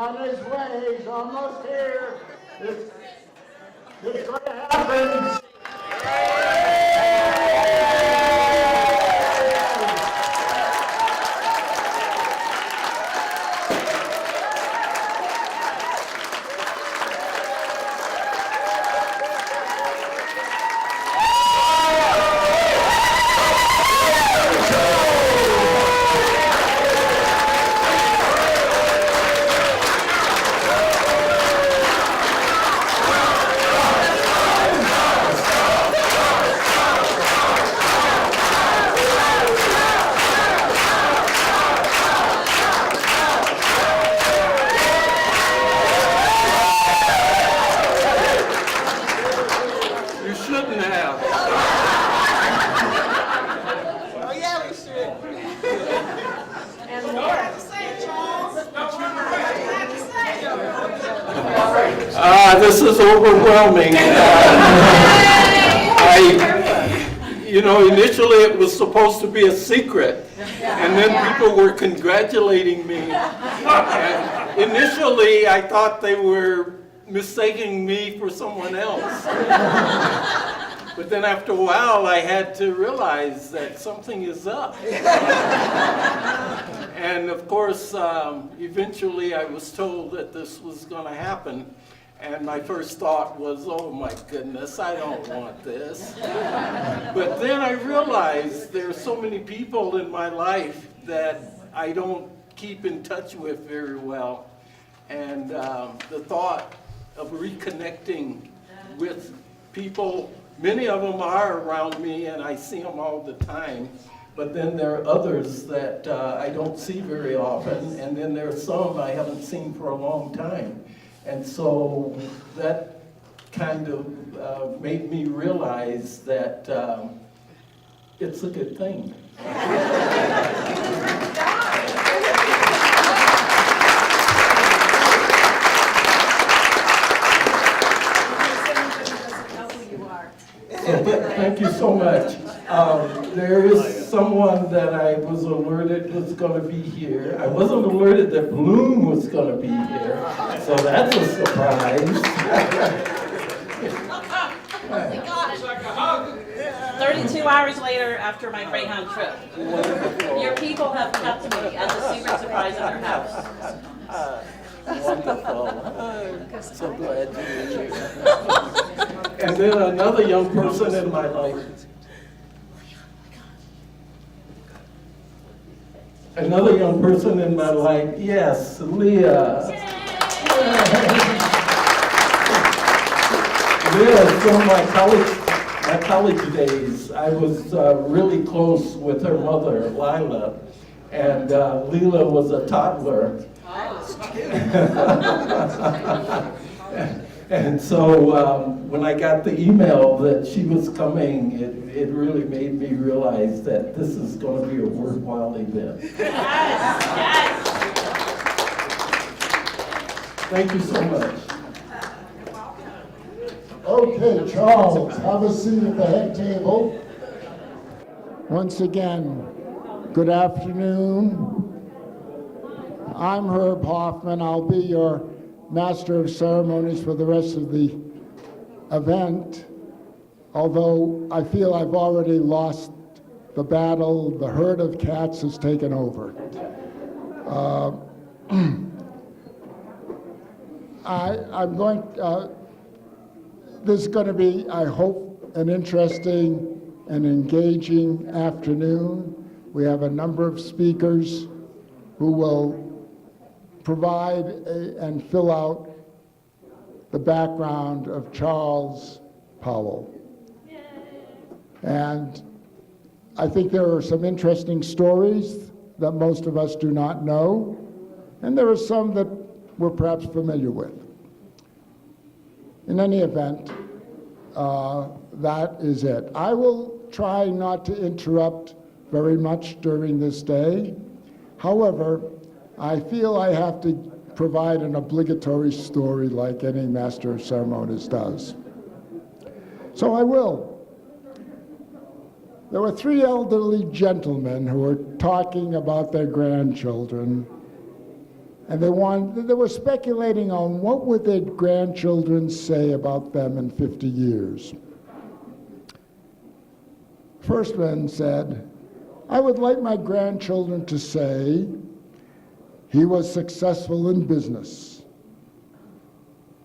on his way. He's almost here. It's going to happen. This is overwhelming. Initially it was supposed to be a secret, and then people were congratulating me. And initially I thought they were mistaking me for someone else. But then after a while I had to realize that something is up. And of course, eventually I was told that this was going to happen. And my first thought was, oh my goodness, I don't want this. But then I realized there are so many people in my life that I don't keep in touch with very well. And the thought of reconnecting with people, many of them are around me and I see them all the time. But then there are others that I don't see very often. And then there are some I haven't seen for a long time. And so that kind of made me realize that it's a good thing. Thank you so much. There is someone that I was alerted was going to be here. I wasn't alerted that Bloom was going to be here, so that's a surprise. 32 hours later after my Greyhound trip. Wonderful. Your people have kept me as a secret surprise in their house. Wonderful. I'm so glad to meet you. And then another young person in my life. Another young person in my life, yes, Leah. Leah is from my college days. I was really close with her mother, Lila, and Leela was a toddler. And so when I got the email that she was coming, it really made me realize that this is going to be a worthwhile event. Yes. Thank you so much. Okay, Charles, have a seat at the head table. Once again, good afternoon. I'm Herb Hoffman. I'll be your Master of Ceremonies for the rest of the event, although I feel I've already lost the battle. The herd of cats has taken over. This is going to be, I hope, an interesting and engaging afternoon. We have a number of speakers who will provide and fill out the background of Charles Powell. Yay. And I think there are some interesting stories that most of us do not know, and there are some that we're perhaps familiar with. In any event, that is it. I will try not to interrupt very much during this day. However, I feel I have to provide an obligatory story like any Master of Ceremonies does. So I will. There were three elderly gentlemen who were talking about their grandchildren, And they were speculating on what would their grandchildren say about them in 50 years. First one said, I would like my grandchildren to say he was successful in business.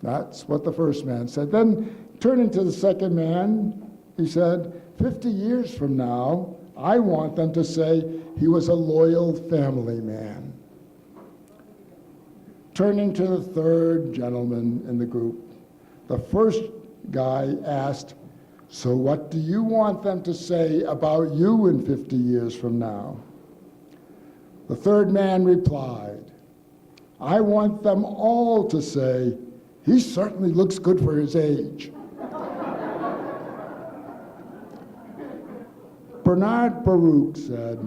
That's what the first man said. Then turning to the second man, he said, 50 years from now, I want them to say he was a loyal family man. Turning to the third gentleman in the group, the first guy asked, so what do you want them to say about you in 50 years from now? The third man replied, I want them all to say, he certainly looks good for his age. Bernard Baruch said,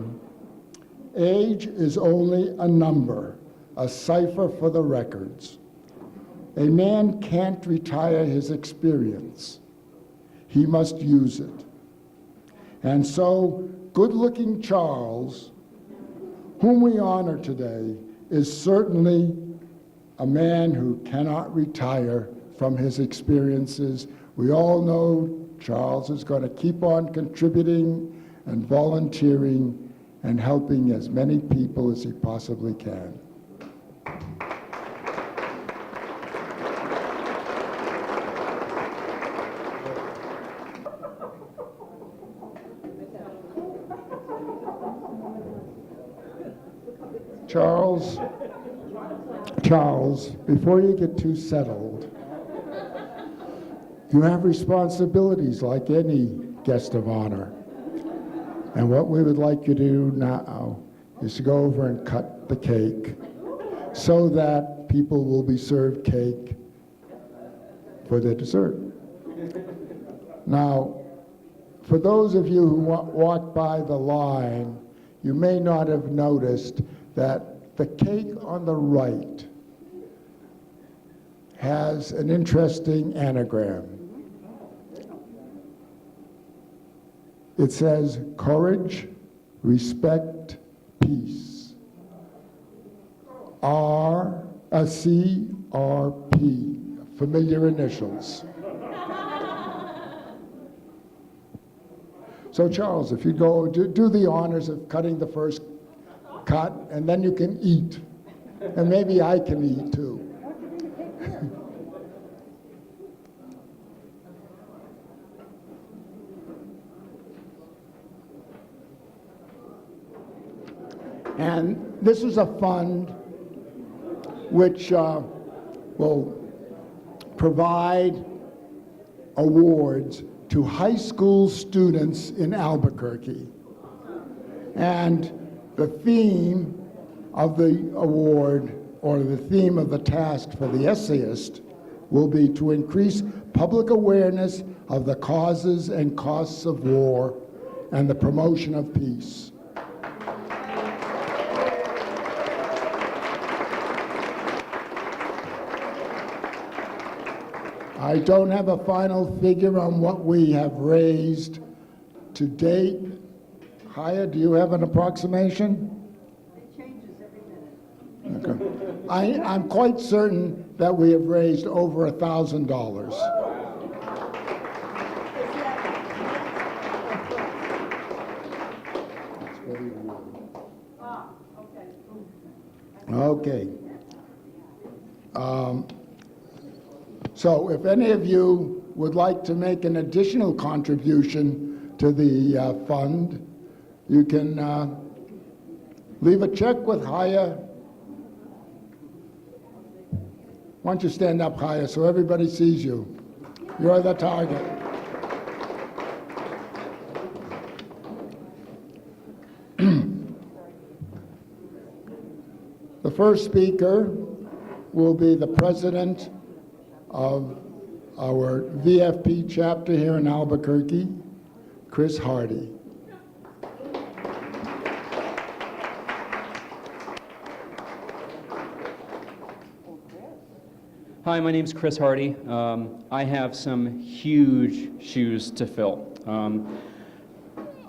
age is only a number, a cipher for the records. A man can't retire his experience. He must use it. And so, good-looking Charles, whom we honor today, is certainly a man who cannot retire from his experiences. We all know Charles is going to keep on contributing and volunteering and helping as many people as he possibly can. Charles, before you get too settled, you have responsibilities like any guest of honor. And what we would like you to do now is to go over and cut the cake so that people will be served cake for their dessert. Now, for those of you who walk by the line, you may not have noticed that the cake on the right has an interesting anagram. It says, courage, respect, peace. CRP, familiar initials. So Charles, if you go do the honors of cutting the first cut, and then you can eat. And maybe I can eat too. And this is a fund which will provide awards to high school students in Albuquerque. And the theme of the award, or the theme of the task for the essayist, will be to increase public awareness of the causes and costs of war and the promotion of peace. I don't have a final figure on what we have raised to date. Haya, do you have an approximation? It changes every minute. Okay. I'm quite certain that we have raised over $1,000. Ah, okay. Okay. So if any of you would like to make an additional contribution to the fund, you can leave a check with Haya. Why don't you stand up, Haya, so everybody sees you. You're the target. The first speaker will be the president of our VFP chapter here in Albuquerque, Chris Hardy. Hi, my name's Chris Hardy. I have some huge shoes to fill.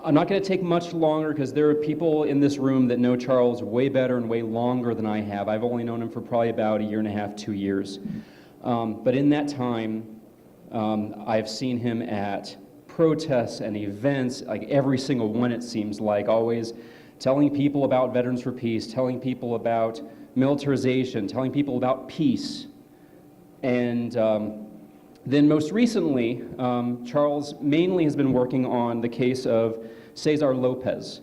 I'm not going to take much longer because there are people in this room that know Charles way better and way longer than I have. I've only known him for probably about 1.5 years, 2 years. But in that time, I've seen him at protests and events, like every single one it seems like, always telling people about Veterans for Peace, telling people about militarization, telling people about peace. And then most recently, Charles mainly has been working on the case of Cesar Lopez.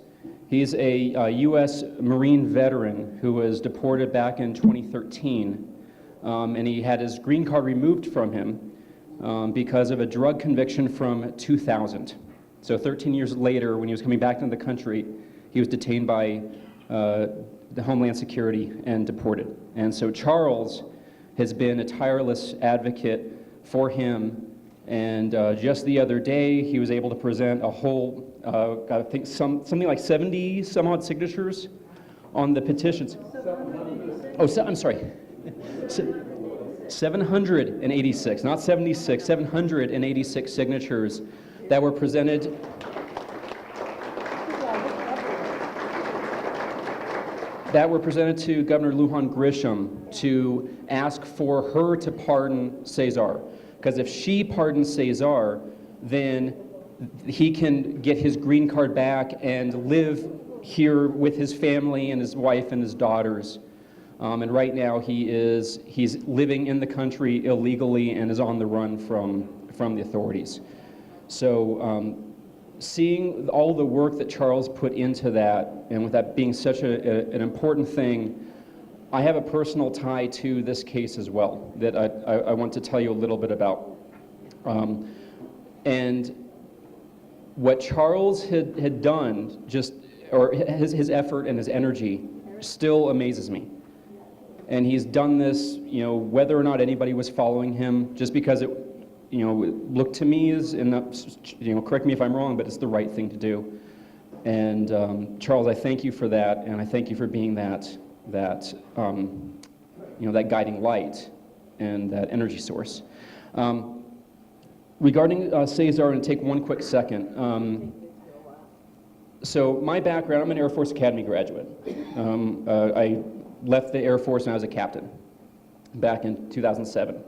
He's a U.S. Marine veteran who was deported back in 2013, and he had his green card removed from him because of a drug conviction from 2000. So 13 years later, when he was coming back into the country, he was detained by the Homeland Security and deported. And so Charles has been a tireless advocate for him, and just the other day he was able to present a whole, I think something like 70 some odd signatures on the petitions. I'm sorry, 786, not 76, 786 signatures that were presented. That were presented to Governor Lujan Grisham to ask for her to pardon Cesar. Because if she pardons Cesar, then he can get his green card back and live here with his family and his wife and his daughters. And right now he's living in the country illegally and is on the run from the authorities. So seeing all the work that Charles put into that, and with that being such an important thing, I have a personal tie to this case as well that I want to tell you a little bit about. And what Charles had done, or his effort and his energy, still amazes me. And he's done this, whether or not anybody was following him, just because it looked to me as, and correct me if I'm wrong, but it's the right thing to do. And Charles, I thank you for that, and I thank you for being that guiding light and that energy source. Regarding Cesar, I'm going to take one quick second. So my background, I'm an Air Force Academy graduate. I left the Air Force when I was a captain back in 2007.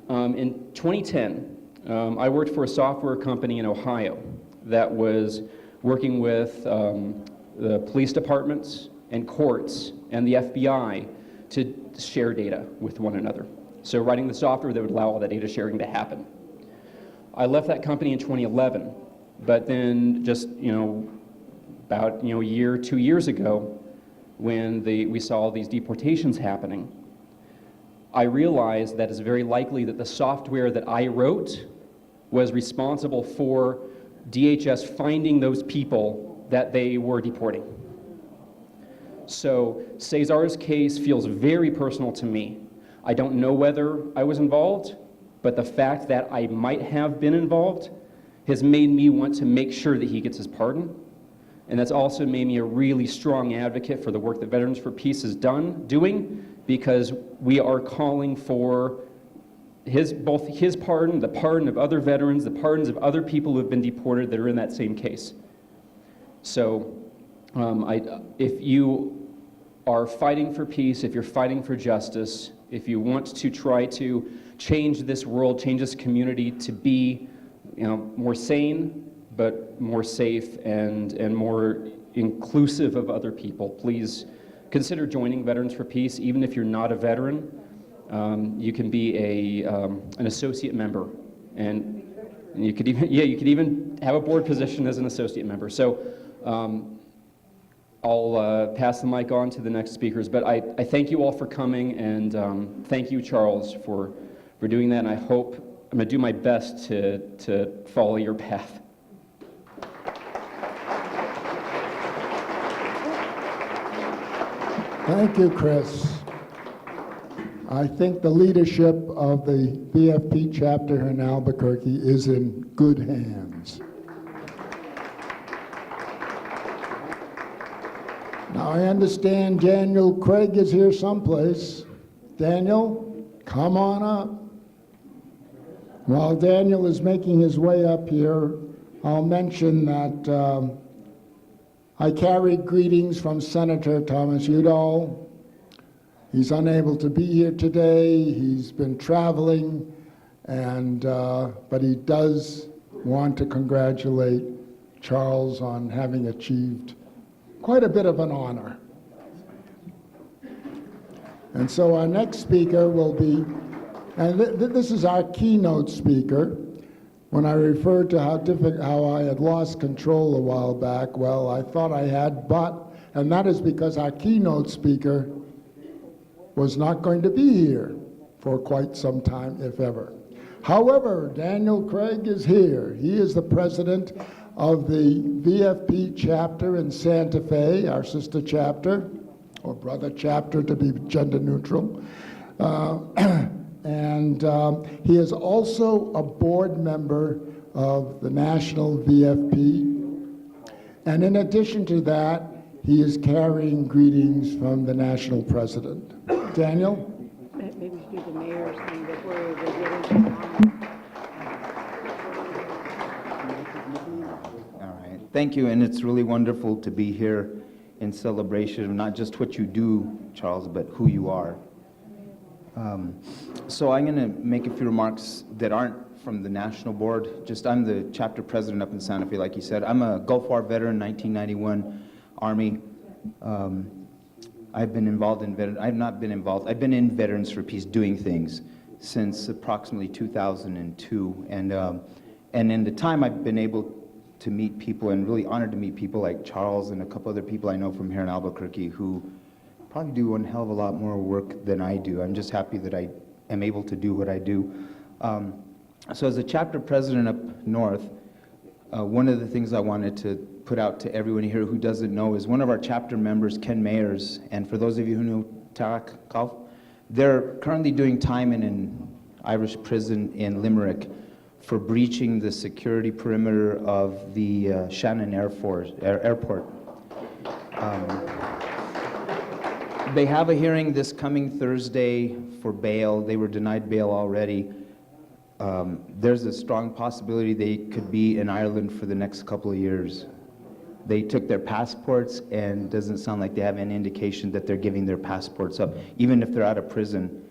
In 2010, I worked for a software company in Ohio that was working with the police departments and courts and the FBI to share data with one another. So writing the software that would allow all that data sharing to happen. I left that company in 2011, but then just about a year, 2 years ago, when we saw these deportations happening, I realized that it's very likely that the software that I wrote was responsible for DHS finding those people that they were deporting. So Cesar's case feels very personal to me. I don't know whether I was involved, but the fact that I might have been involved has made me want to make sure that he gets his pardon. And that's also made me a really strong advocate for the work that Veterans for Peace is doing, because we are calling for both his pardon, the pardon of other veterans, the pardons of other people who have been deported that are in that same case. So if you are fighting for peace, if you're fighting for justice, if you want to try to change this world, change this community to be more sane, but more safe and more inclusive of other people, please consider joining Veterans for Peace. Even if you're not a veteran, you can be an associate member, and you could even have a board position as an associate member. So I'll pass the mic on to the next speakers, but I thank you all for coming, and thank you, Charles, for doing that, and I'm going to do my best to follow your path. Thank you, Chris. I think the leadership of the VFP chapter in Albuquerque is in good hands. Now, I understand Daniel Craig is here someplace. Daniel, come on up. While Daniel is making his way up here, I'll mention that I carried greetings from Senator Thomas Udall. He's unable to be here today. He's been traveling, but he does want to congratulate Charles on having achieved quite a bit of an honor. And so our next speaker will be, and this is our keynote speaker. When I referred to how I had lost control a while back, well, I thought I had, and that is because our keynote speaker was not going to be here for quite some time, if ever. However, Daniel Craig is here. He is the president of the VFP chapter in Santa Fe, our sister chapter, or brother chapter to be gender neutral. And he is also a board member of the National VFP. And in addition to that, he is carrying greetings from the national president. Daniel? Maybe we should do the mayor's thing before we get into All right, thank you, and it's really wonderful to be here in celebration of not just what you do, Charles, but who you are. So I'm going to make a few remarks that aren't from the national board. I'm the chapter president up in Santa Fe, like you said. I'm a Gulf War veteran, 1991 Army. I've been involved in I've not been involved. I've been in Veterans for Peace doing things since approximately 2002, and in the time I've been able to meet people, and really honored to meet people like Charles and a couple other people I know from here in Albuquerque who probably do one hell of a lot more work than I do. I'm just happy that I am able to do what I do. So as a chapter president up north, one of the things I wanted to put out to everyone here who doesn't know is one of our chapter members, Ken Mayers, and for those of you who know Tarak Kauf, they're currently doing time in an Irish prison in Limerick for breaching the security perimeter of the Shannon Airport. They have a hearing this coming Thursday for bail. They were denied bail already. There's a strong possibility they could be in Ireland for the next couple of years. They took their passports, and it doesn't sound like they have any indication that they're giving their passports up. Even if they're out of prison,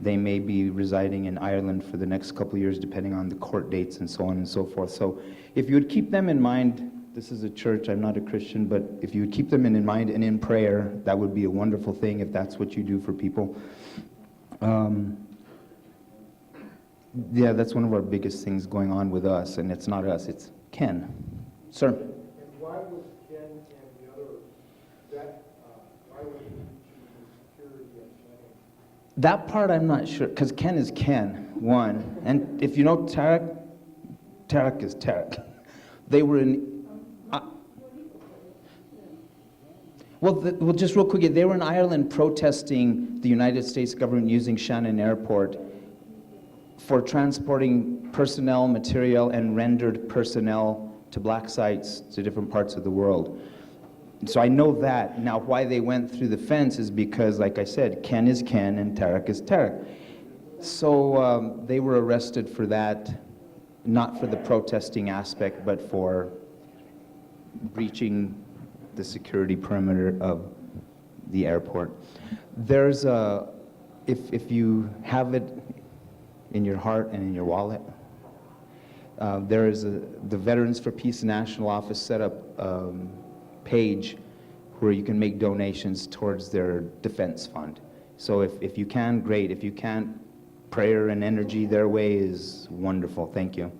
they may be residing in Ireland for the next couple of years, depending on the court dates and so on and so forth. So if you would keep them in mind, this is a church, I'm not a Christian, but if you would keep them in mind and in prayer, that would be a wonderful thing if that's what you do for people. Yeah, that's one of our biggest things going on with us, and it's not us, it's Ken. Sir? And why was Ken and the other, why would he choose security and planning? That part I'm not sure, because Ken is Ken, one. And if you know Tarak, Tarak is Tarak. They were in, well, just real quick, they were in Ireland protesting the United States government using Shannon Airport for transporting personnel, material, and rendered personnel to black sites to different parts of the world. So I know that. Now, why they went through the fence is because, like I said, Ken is Ken and Tarak is Tarak. So they were arrested for that, not for the protesting aspect, but for breaching the security perimeter of the airport. There's a, if you have it in your heart and in your wallet, there is the Veterans for Peace National Office set up page where you can make donations towards their defense fund. So if you can, great. If you can't, prayer and energy their way is wonderful. Thank you.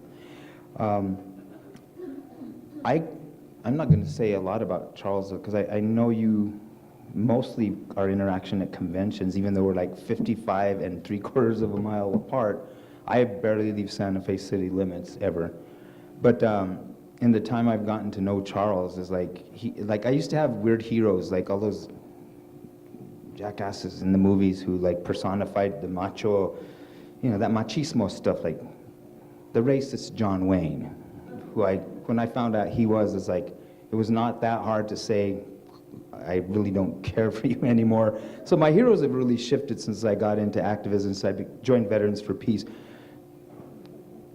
I'm not going to say a lot about Charles because I know you mostly our interaction at conventions, even though we're like 55 3/4 of a mile apart. I barely leave Santa Fe city limits ever. But in the time I've gotten to know Charles, is like I used to have weird heroes, like all those jackasses in the movies who like personified the macho, that machismo stuff, like the racist John Wayne, who when I found out he was, it's like, it was not that hard to say, I really don't care for you anymore. So my heroes have really shifted since I got into activism, so I joined Veterans for Peace.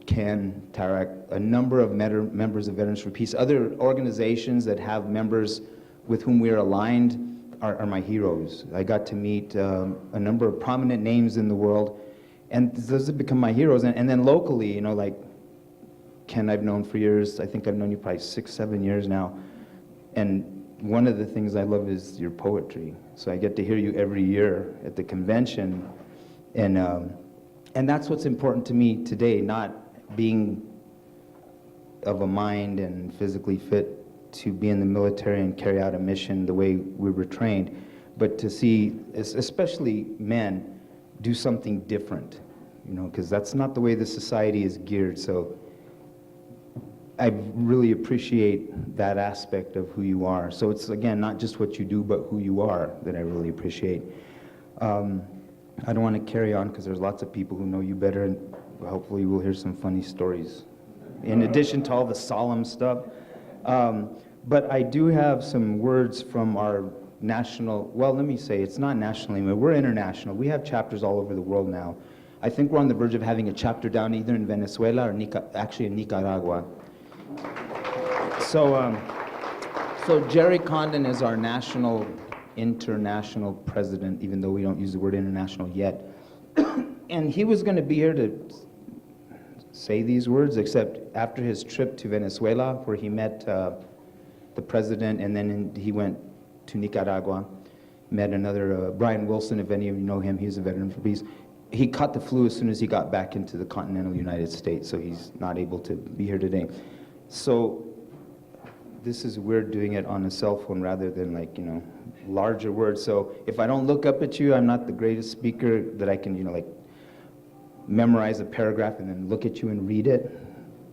Ken, Tarak, a number of members of Veterans for Peace, other organizations that have members with whom we are aligned are my heroes. I got to meet a number of prominent names in the world, and those have become my heroes. And then locally, you know, like Ken I've known for years. I think I've known you probably 6, 7 years now. And one of the things I love is your poetry. So I get to hear you every year at the convention. And that's what's important to me today, not being of a mind and physically fit to be in the military and carry out a mission the way we were trained, but to see, especially men, do something different, you know, because that's not the way the society is geared. So I really appreciate that aspect of who you are. So it's, again, not just what you do, but who you are that I really appreciate. I don't want to carry on because there's lots of people who know you better, and hopefully we'll hear some funny stories in addition to all the solemn stuff. But I do have some words from our national, well, let me say, it's not national anymore, we're international. We have chapters all over the world now. I think we're on the verge of having a chapter down either in Venezuela or actually in Nicaragua. So Jerry Condon is our international president, even though we don't use the word international yet. And he was going to be here to say these words, except after his trip to Venezuela, where he met the president, and then he went to Nicaragua, met another, Brian Wilson, if any of you know him, he's a veteran for peace. He caught the flu as soon as he got back into the continental United States, so he's not able to be here today. So this is weird doing it on a cell phone rather than, like, you know, larger words. So if I don't look up at you, I'm not the greatest speaker that I can, you know, like, memorize a paragraph and then look at you and read it.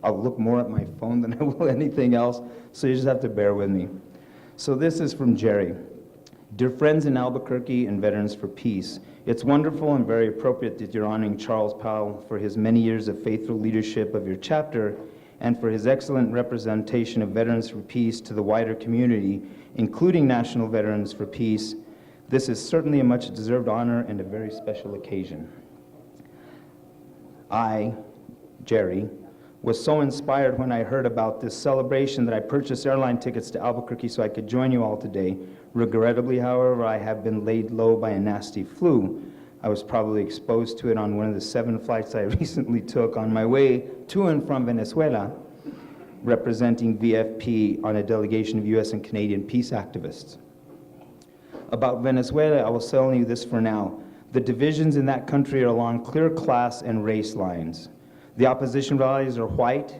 I'll look more at my phone than I will anything else, so you just have to bear with me. So this is from Jerry. Dear friends in Albuquerque and Veterans for Peace, it's wonderful and very appropriate that you're honoring Charles Powell for his many years of faithful leadership of your chapter and for his excellent representation of Veterans for Peace to the wider community, including National Veterans for Peace. This is certainly a much deserved honor and a very special occasion. I, Jerry, was so inspired when I heard about this celebration that I purchased airline tickets to Albuquerque so I could join you all today. Regrettably, however, I have been laid low by a nasty flu. I was probably exposed to it on one of the 7 flights I recently took on my way to and from Venezuela, representing VFP on a delegation of US and Canadian peace activists. About Venezuela, I will tell you this for now. The divisions in that country are along clear class and race lines. The opposition rallies are white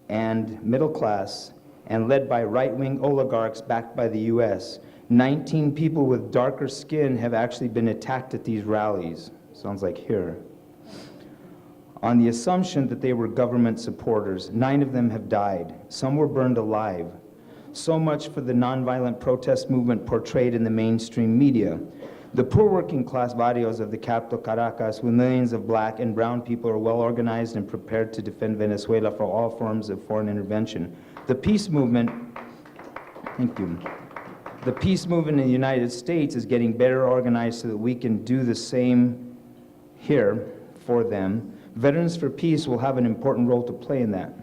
and middle class and led by right-wing oligarchs backed by the US. 19 people with darker skin have actually been attacked at these rallies. Sounds like here. On the assumption that they were government supporters, 9 of them have died. Some were burned alive. So much for the nonviolent protest movement portrayed in the mainstream media. The poor working class barrios of the capital Caracas, with millions of black and brown people, are well organized and prepared to defend Venezuela for all forms of foreign intervention. The peace movement, thank you. The peace movement in the United States is getting better organized so that we can do the same here for them. Veterans for Peace will have an important role to play in that.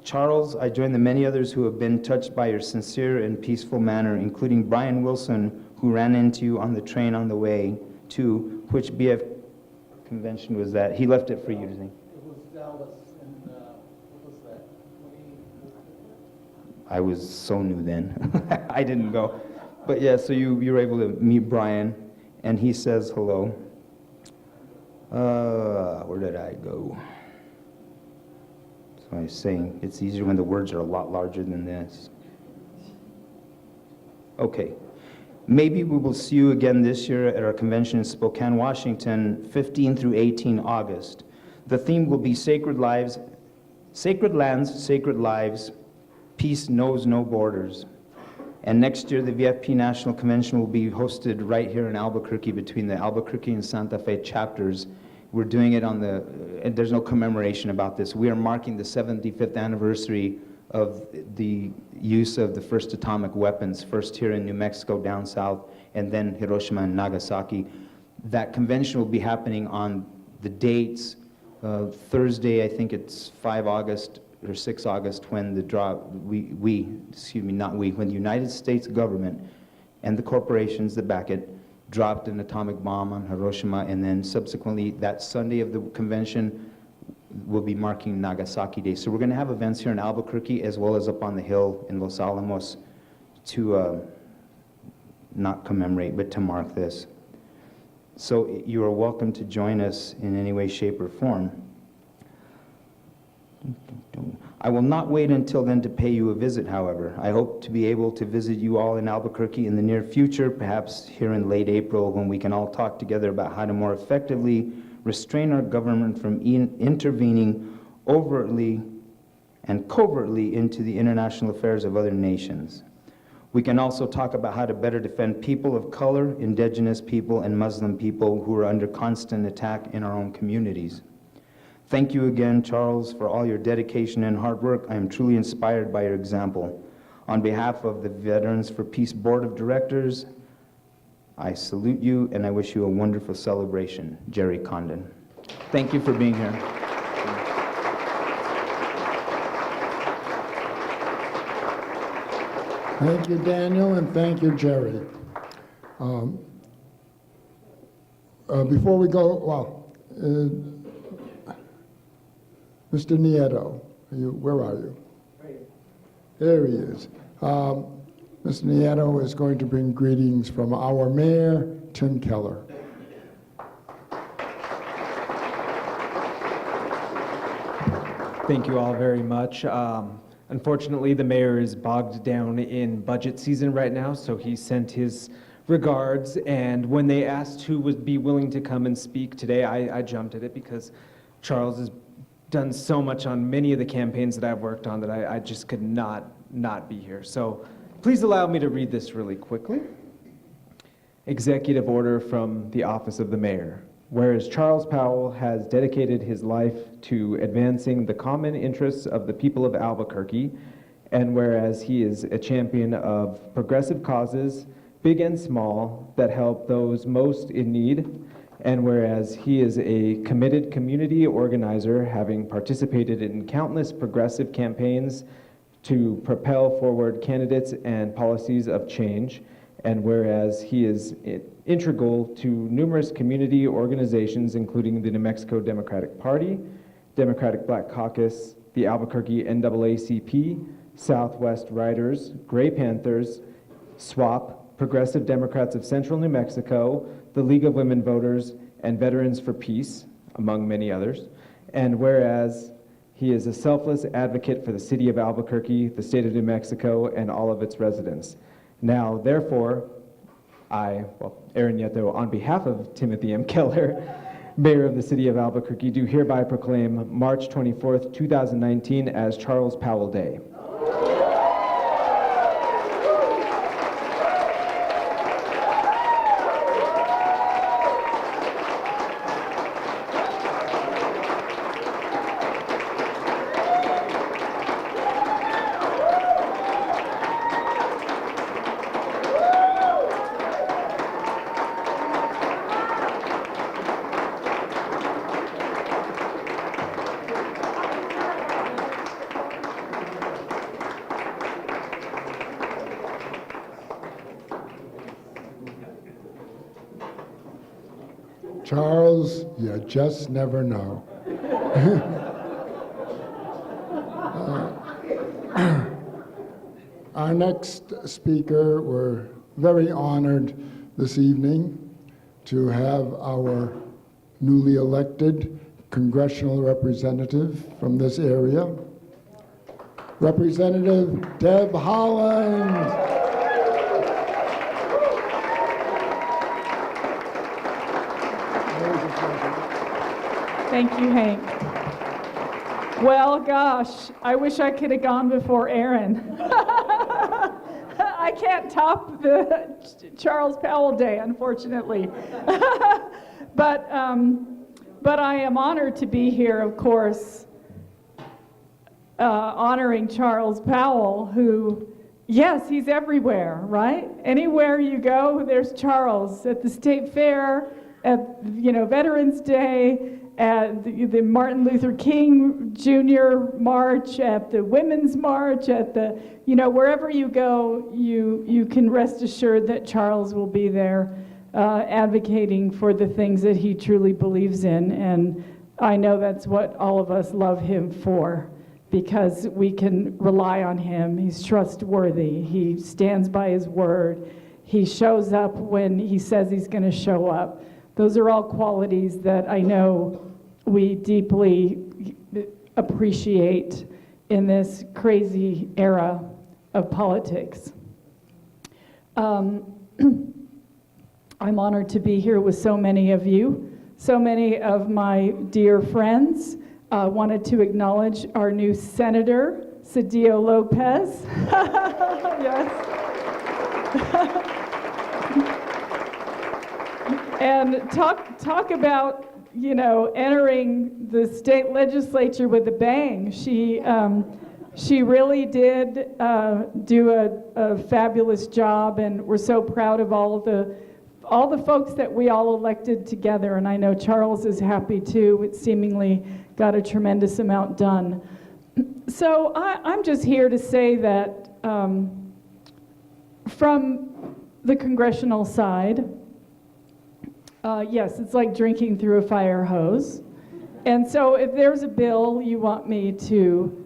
Charles, I join the many others who have been touched by your sincere and peaceful manner, including Brian Wilson, who ran into you on the train on the way to, which BF convention was that? He left it for you, didn't he? It was Dallas, and what was that? I was so new then. I didn't go. But yeah, so you were able to meet Brian, and he says hello. Where did I go? So I was saying, it's easier when the words are a lot larger than this. Okay. Maybe we will see you again this year at our convention in Spokane, Washington, 15 through 18 August. The theme will be Sacred Lives, Sacred Lands, Sacred Lives, Peace Knows No Borders. And next year, the VFP National Convention will be hosted right here in Albuquerque between the Albuquerque and Santa Fe chapters. We're doing it on the, and there's no commemoration about this. We are marking the 75th anniversary of the use of the first atomic weapons, first here in New Mexico down south, and then Hiroshima and Nagasaki. That convention will be happening on the dates Thursday, I think it's 5 August or 6 August, when the when the United States government and the corporations that back it dropped an atomic bomb on Hiroshima, and then subsequently that Sunday of the convention will be marking Nagasaki Day. So we're going to have events here in Albuquerque as well as up on the hill in Los Alamos to not commemorate, but to mark this. So you are welcome to join us in any way, shape, or form. I will not wait until then to pay you a visit, however. I hope to be able to visit you all in Albuquerque in the near future, perhaps here in late April, when we can all talk together about how to more effectively restrain our government from intervening overtly and covertly into the international affairs of other nations. We can also talk about how to better defend people of color, indigenous people, and Muslim people who are under constant attack in our own communities. Thank you again, Charles, for all your dedication and hard work. I am truly inspired by your example. On behalf of the Veterans for Peace Board of Directors, I salute you and I wish you a wonderful celebration. Jerry Condon. Thank you for being here. Thank you, Daniel, and thank you, Jerry. Before we go, Mr. Nieto, where are you? There he is. Mr. Nieto is going to bring greetings from our mayor, Tim Keller. Thank you all very much. Unfortunately, the mayor is bogged down in budget season right now, so he sent his regards, and when they asked who would be willing to come and speak today, I jumped at it because Charles has done so much on many of the campaigns that I've worked on that I just could not be here. So please allow me to read this really quickly. Executive order from the office of the mayor. Whereas Charles Powell has dedicated his life to advancing the common interests of the people of Albuquerque, and whereas he is a champion of progressive causes, big and small, that help those most in need, and whereas he is a committed community organizer, having participated in countless progressive campaigns to propel forward candidates and policies of change, and whereas he is integral to numerous community organizations, including the New Mexico Democratic Party, Democratic Black Caucus, the Albuquerque NAACP, Southwest Riders, Gray Panthers, SWAP, Progressive Democrats of Central New Mexico, the League of Women Voters, and Veterans for Peace, among many others. And whereas he is a selfless advocate for the city of Albuquerque, the state of New Mexico, and all of its residents. Now, therefore, Aaron Nieto, on behalf of Timothy M. Keller, Mayor of the City of Albuquerque, do hereby proclaim March 24th, 2019 as Charles Powell Day. Charles, you just never know. Our next speaker, we're very honored this evening to have our newly elected congressional representative from this area, Representative Deb Holland. Thank you, Hank. Well, gosh, I wish I could have gone before Aaron. I can't top the Charles Powell Day, unfortunately. But I am honored to be here, of course, honoring Charles Powell, who, yes, he's everywhere, right? Anywhere you go, there's Charles, at the State Fair, at Veterans Day, at the Martin Luther King Jr. March, at the Women's March, at the, wherever you go, you can rest assured that Charles will be there advocating for the things that he truly believes in. And I know that's what all of us love him for, because we can rely on him. He's trustworthy. He stands by his word. He shows up when he says he's going to show up. Those are all qualities that I know we deeply appreciate in this crazy era of politics. I'm honored to be here with so many of you, so many of my dear friends. Wanted to acknowledge our new Senator, Cedillo Lopez. Yes. And talk about, entering the state legislature with a bang. She really did do a fabulous job, and we're so proud of all the folks that we all elected together. And I know Charles is happy too. It seemingly got a tremendous amount done. So I'm just here to say that from the congressional side, yes, it's like drinking through a fire hose. And so if there's a bill you want me to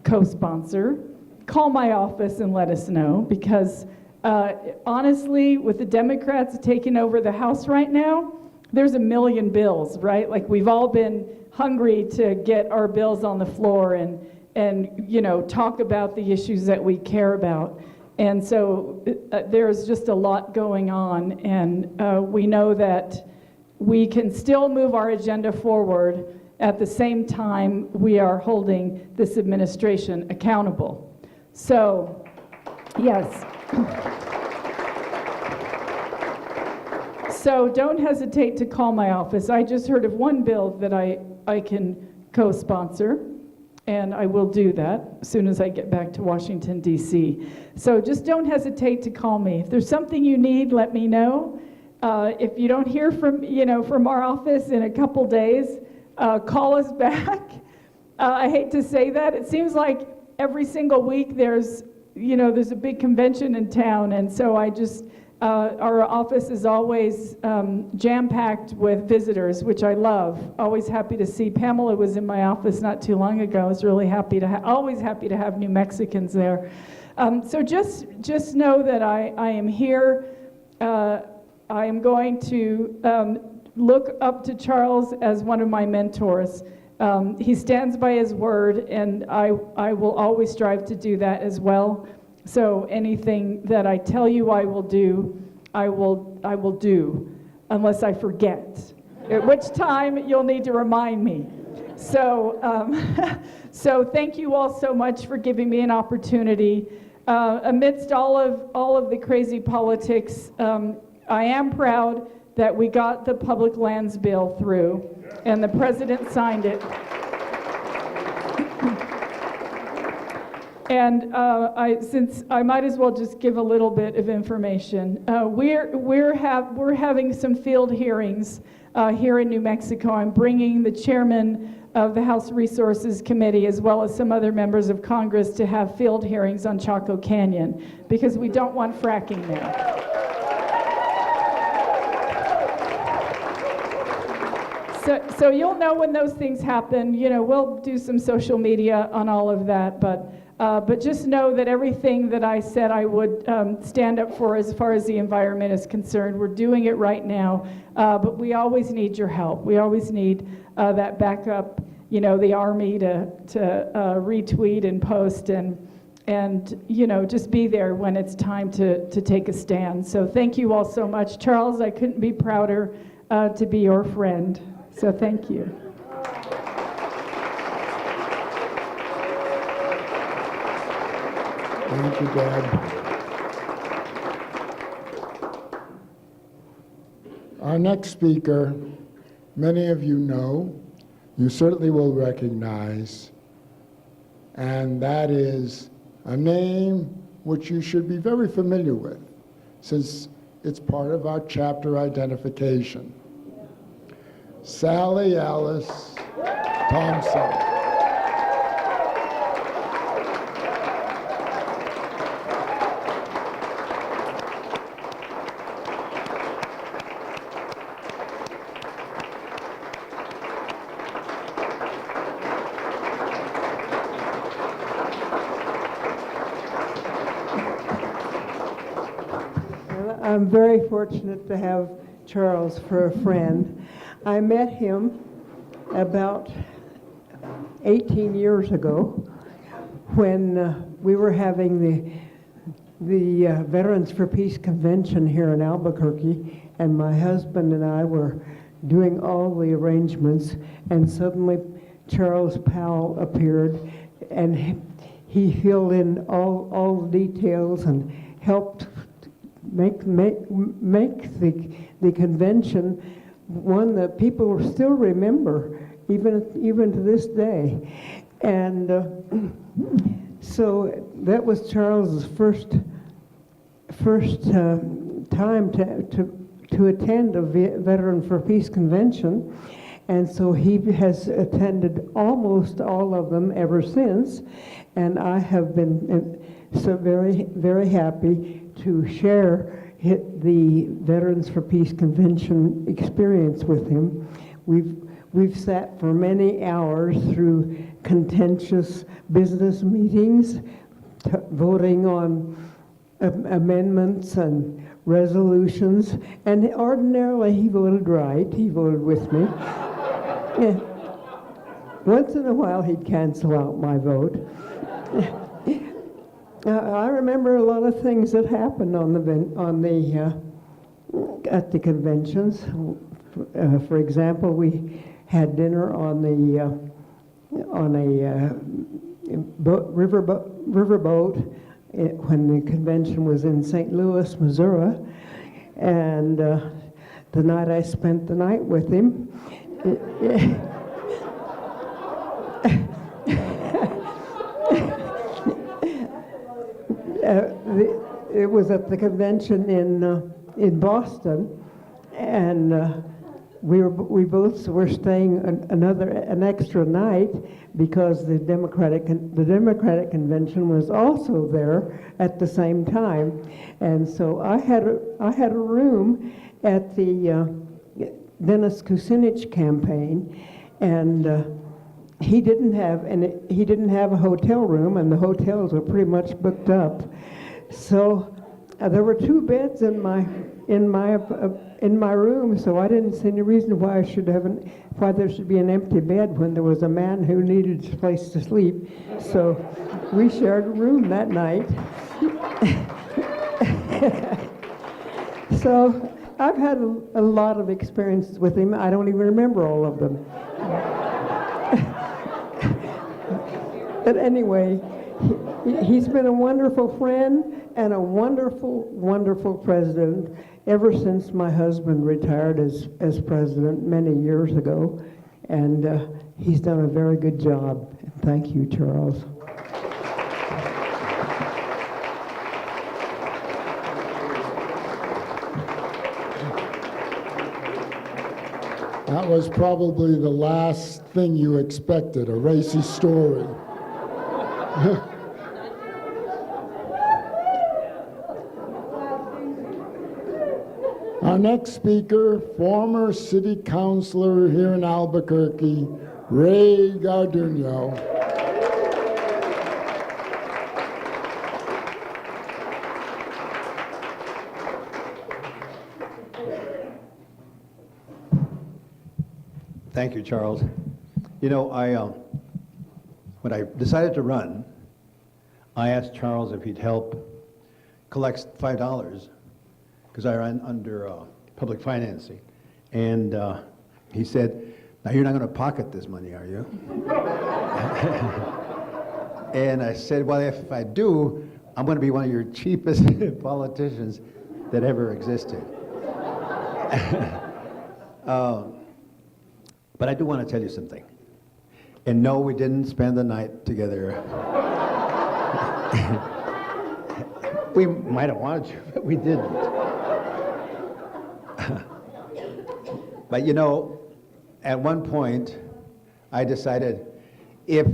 co-sponsor, call my office and let us know, because honestly, with the Democrats taking over the House right now, there's a million bills, right? Like, we've all been hungry to get our bills on the floor and talk about the issues that we care about. And so there's just a lot going on, and we know that we can still move our agenda forward. At the same time, we are holding this administration accountable. So, yes. So don't hesitate to call my office. I just heard of one bill that I can co-sponsor, and I will do that as soon as I get back to Washington, D.C. So just don't hesitate to call me. If there's something you need, let me know. If you don't hear from our office in a couple days, call us back. I hate to say that. It seems like every single week there's a big convention in town, and so our office is always jam-packed with visitors, which I love. Always happy to see. Pamela was in my office not too long ago. I was really happy always happy to have New Mexicans there. So just know that I am here. I am going to look up to Charles as one of my mentors. He stands by his word, and I will always strive to do that as well. So anything that I tell you I will do, I will do, unless I forget, at which time you'll need to remind me. So, so thank you all so much for giving me an opportunity. Amidst all of the crazy politics, I am proud that we got the public lands bill through, and the president signed it. And since I might as well just give a little bit of information, we're having some field hearings here in New Mexico. I'm bringing the chairman of the House Resources Committee, as well as some other members of Congress, to have field hearings on Chaco Canyon, because we don't want fracking there. So you'll know when those things happen. We'll do some social media on all of that, but just know that everything that I said I would stand up for as far as the environment is concerned, we're doing it right now, but we always need your help. We always need that backup, the Army to retweet and post and just be there when it's time to take a stand. So thank you all so much. Charles, I couldn't be prouder to be your friend. So thank you. Thank you, Deb. Our next speaker, many of you know, you certainly will recognize, and that is a name which you should be very familiar with, since it's part of our chapter identification. Sally Alice Thompson. I'm very fortunate to have Charles for a friend. I met him about 18 years ago when we were having the Veterans for Peace Convention here in Albuquerque, and my husband and I were doing all the arrangements, and suddenly Charles Powell appeared, and he filled in all the details and helped make the convention one that people still remember, even to this day. And so that was Charles's first time to attend a Veteran for Peace convention, and so he has attended almost all of them ever since, and I have been so very, very happy to share the Veterans for Peace Convention experience with him. We've sat for many hours through contentious business meetings, voting on amendments and resolutions, and ordinarily he voted right. He voted with me. Yeah. Once in a while he'd cancel out my vote. I remember a lot of things that happened at the conventions. For example, we had dinner on a riverboat when the convention was in St. Louis, Missouri, and the night I spent the night with him. It was at the convention in Boston, and we both were staying an extra night because the Democratic convention was also there at the same time, and so I had a room at the Dennis Kucinich campaign, and he didn't have a hotel room, and the hotels were pretty much booked up. So there were 2 beds in my room, so I didn't see any reason why there should be an empty bed when there was a man who needed a place to sleep. So we shared a room that night. So I've had a lot of experiences with him. I don't even remember all of them. But anyway, he's been a wonderful friend and a wonderful, wonderful president ever since my husband retired as president many years ago. And he's done a very good job. Thank you, Charles. That was probably the last thing you expected, a racy story. Our next speaker, former city councilor here in Albuquerque, Ray Garduno. Thank you, Charles. You know, when I decided to run, I asked Charles if he'd help collect $5 because I ran under public financing. And he said, "Now you're not going to pocket this money, are you?" And I said, "Well, if I do, I'm going to be one of your cheapest politicians that ever existed." But I do want to tell you something. And no, we didn't spend the night together. We might have wanted to, but we didn't. But you know, at one point, I decided if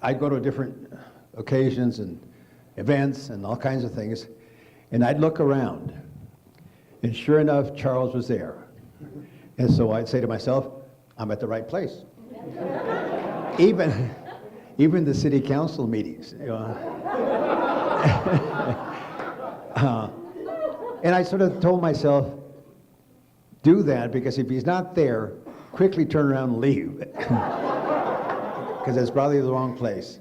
I'd go to different occasions and events and all kinds of things, and I'd look around, and sure enough, Charles was there. And so I'd say to myself, I'm at the right place. Even the city council meetings. You know. And I sort of told myself, do that, because if he's not there, quickly turn around and leave. Because it's probably the wrong place.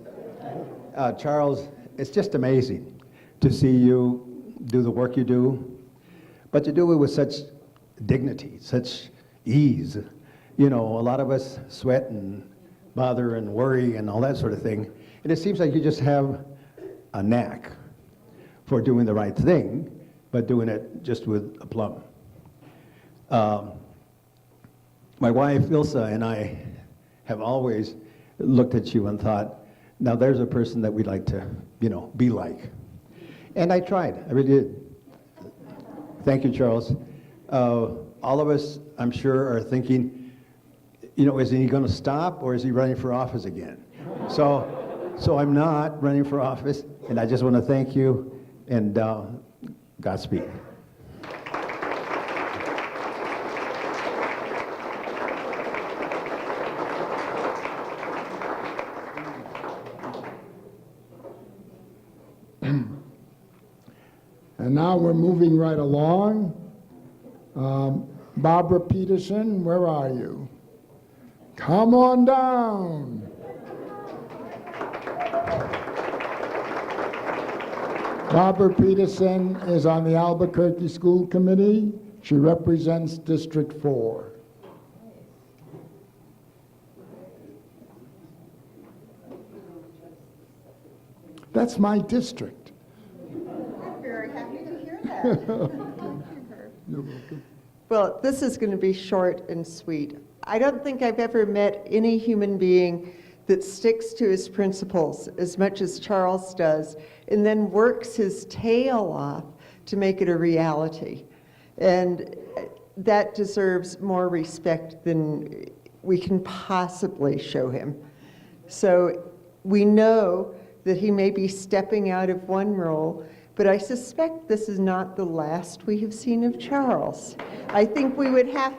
Charles, it's just amazing to see you do the work you do, but to do it with such dignity, such ease. You know, a lot of us sweat and bother and worry and all that sort of thing, and it seems like you just have a knack for doing the right thing, but doing it just with aplomb. My wife, Ilsa, and I have always looked at you and thought, now there's a person that we'd like to, you know, be like. And I tried, I really did. Thank you, Charles. All of us, I'm sure, are thinking, you know, is he going to stop, or is he running for office again? So I'm not running for office, and I just want to thank you, and Godspeed. And now we're moving right along. Barbara Peterson, where are you? Come on down. Barbara Peterson is on the Albuquerque School Committee. She represents District 4. That's my district. I'm very happy to hear that. Thank you, Herb. You're welcome. Well, this is going to be short and sweet. I don't think I've ever met any human being that sticks to his principles as much as Charles does, and then works his tail off to make it a reality. And that deserves more respect than we can possibly show him. So we know that he may be stepping out of one role, but I suspect this is not the last we have seen of Charles. I think we would have,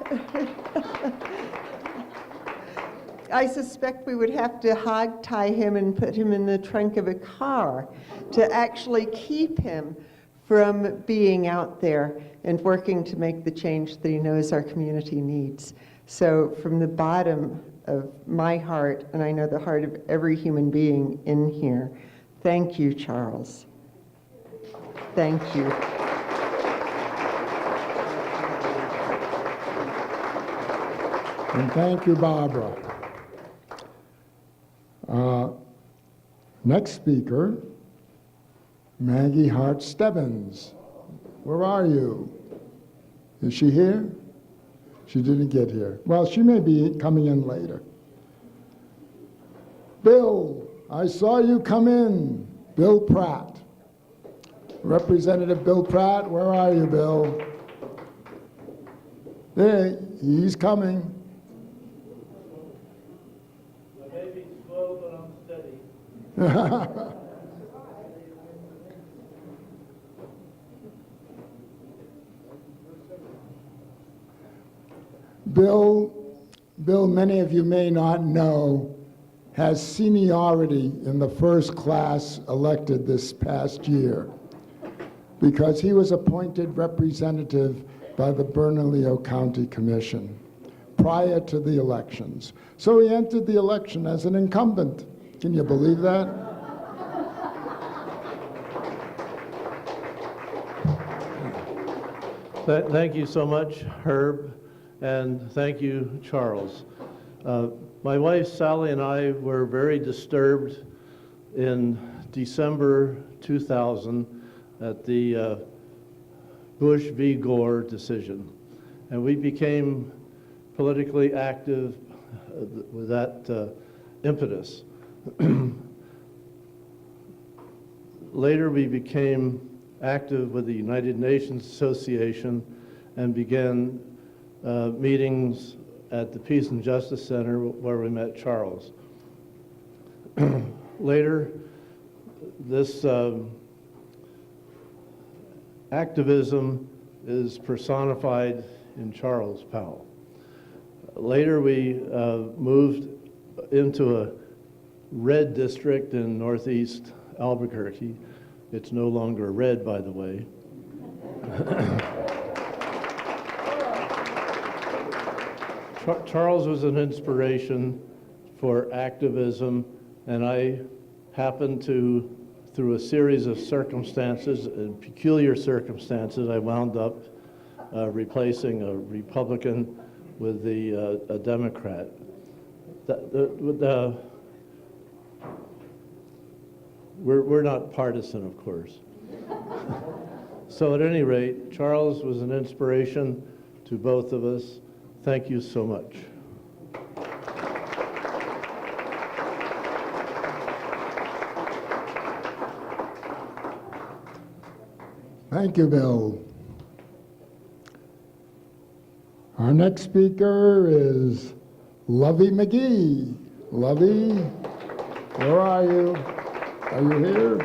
I suspect we would have to hog tie him and put him in the trunk of a car to actually keep him from being out there and working to make the change that he knows our community needs. So from the bottom of my heart, and I know the heart of every human being in here, thank you, Charles. Thank you. And thank you, Barbara. Next speaker, Maggie Hart Stebbins. Where are you? Is she here? She didn't get here. Well, she may be coming in later. Bill, I saw you come in. Bill Pratt. Representative Bill Pratt, where are you, Bill? There, he's coming. I may be slow, but I'm steady. Bill, many of you may not know, has seniority in the first class elected this past year because he was appointed representative by the Bernalillo County Commission prior to the elections. So he entered the election as an incumbent. Can you believe that? Thank you so much, Herb, and thank you, Charles. My wife Sally and I were very disturbed in December 2000 at the Bush v. Gore decision, and we became politically active with that impetus. Later we became active with the United Nations Association and began meetings at the Peace and Justice Center where we met Charles. Later, this activism is personified in Charles Powell. Later, we moved into a red district in northeast Albuquerque. It's no longer red, by the way. Charles was an inspiration for activism, and I happened to, through a series of circumstances, and peculiar circumstances, I wound up replacing a Republican with a Democrat. We're not partisan, of course. So at any rate, Charles was an inspiration to both of us. Thank you so much. Thank you, Bill. Our next speaker is Lovey McGee. Lovey, where are you? Are you here?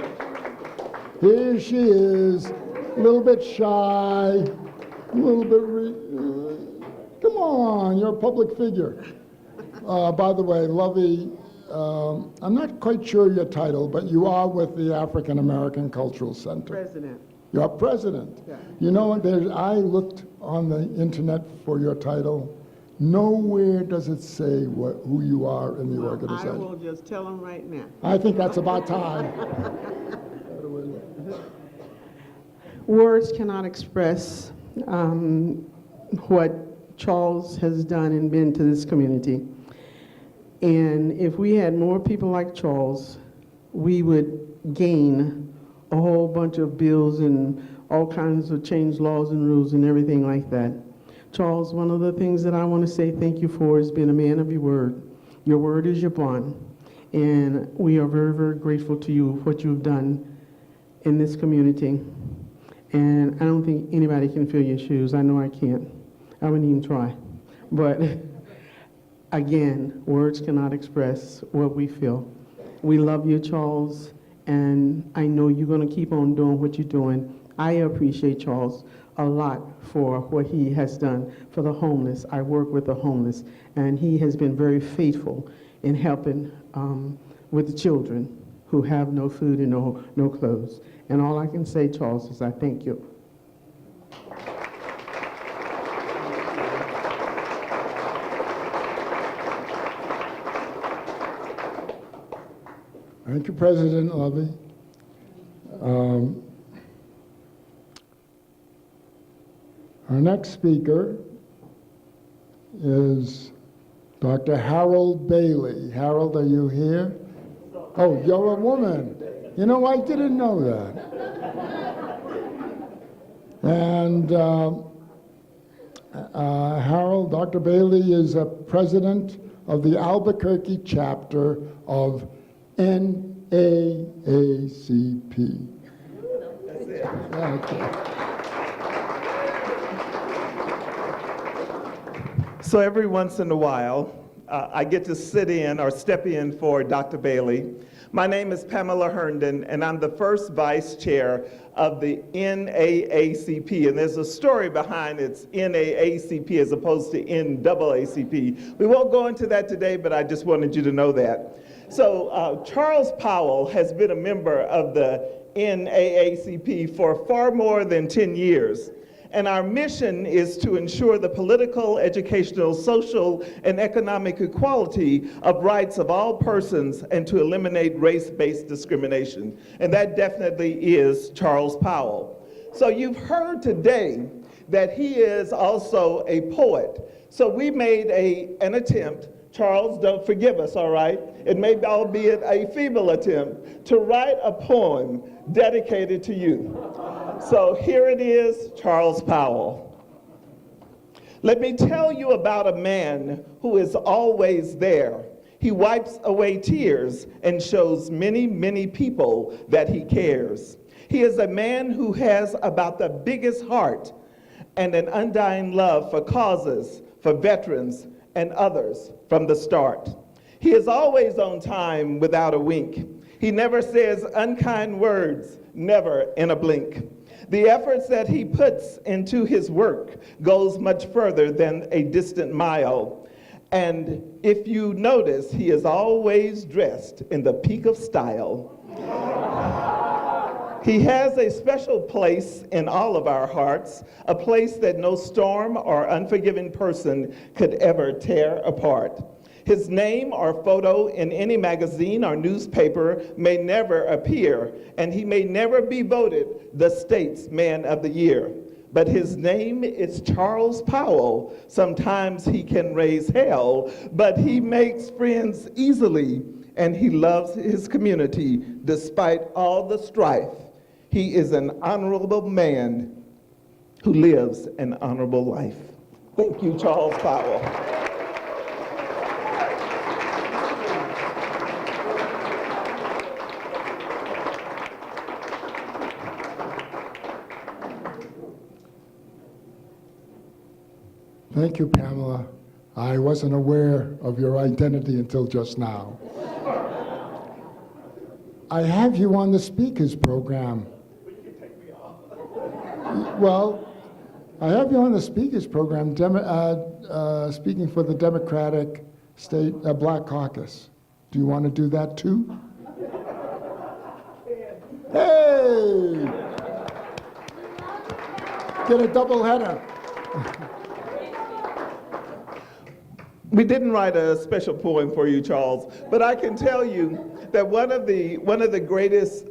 Here she is, a little bit shy, a little bit, come on, you're a public figure. By the way, Lovey, I'm not quite sure your title, but you are with the African American Cultural Center. President. You're president. Yeah. You know, I looked on the internet for your title. Nowhere does it say who you are in the organization. I will just tell them right now. I think that's about time. Words cannot express what Charles has done and been to this community. And if we had more people like Charles, we would gain a whole bunch of bills and all kinds of change laws and rules and everything like that. Charles, one of the things that I want to say thank you for is being a man of your word. Your word is your bond. And we are very, very grateful to you for what you've done in this community. And I don't think anybody can fill your shoes. I know I can't. I wouldn't even try. But again, words cannot express what we feel. We love you, Charles, and I know you're going to keep on doing what you're doing. I appreciate Charles a lot for what he has done for the homeless. I work with the homeless, and he has been very faithful in helping with the children who have no food and no clothes. And all I can say, Charles, is I thank you. Thank you, President Lovey. Our next speaker is Dr. Harold Bailey. Harold, are you here? Oh, you're a woman. You know, I didn't know that. And Harold, Dr. Bailey is a president of the Albuquerque chapter of NAACP. That's it. Okay. So every once in a while, I get to sit in or step in for Dr. Bailey. My name is Pamela Herndon, and I'm the first vice chair of the NAACP. And there's a story behind its NAACP as opposed to NAACP. We won't go into that today, but I just wanted you to know that. So Charles Powell has been a member of the NAACP for far more than 10 years. And our mission is to ensure the political, educational, social, and economic equality of rights of all persons and to eliminate race-based discrimination. And that definitely is Charles Powell. So you've heard today that he is also a poet. So we made an attempt. Charles, don't forgive us, all right? It may albeit a feeble attempt to write a poem dedicated to you. So here it is, Charles Powell. Let me tell you about a man who is always there. He wipes away tears and shows many, many people that he cares. He is a man who has about the biggest heart and an undying love for causes, for veterans, and others from the start. He is always on time without a wink. He never says unkind words, never in a blink. The efforts that he puts into his work goes much further than a distant mile. And if you notice, he is always dressed in the peak of style. He has a special place in all of our hearts, a place that no storm or unforgiving person could ever tear apart. His name or photo in any magazine or newspaper may never appear, and he may never be voted the state's Man of the Year. But his name is Charles Powell. Sometimes he can raise hell, but he makes friends easily, and he loves his community despite all the strife. He is an honorable man who lives an honorable life. Thank you, Charles Powell. Thank you, Pamela. I wasn't aware of your identity until just now. I have you on the speakers program. Well, I have you on the speakers program speaking for the Democratic State Black Caucus. Do you want to do that too? Hey! Get a double header. We didn't write a special poem for you, Charles, but I can tell you that one of the greatest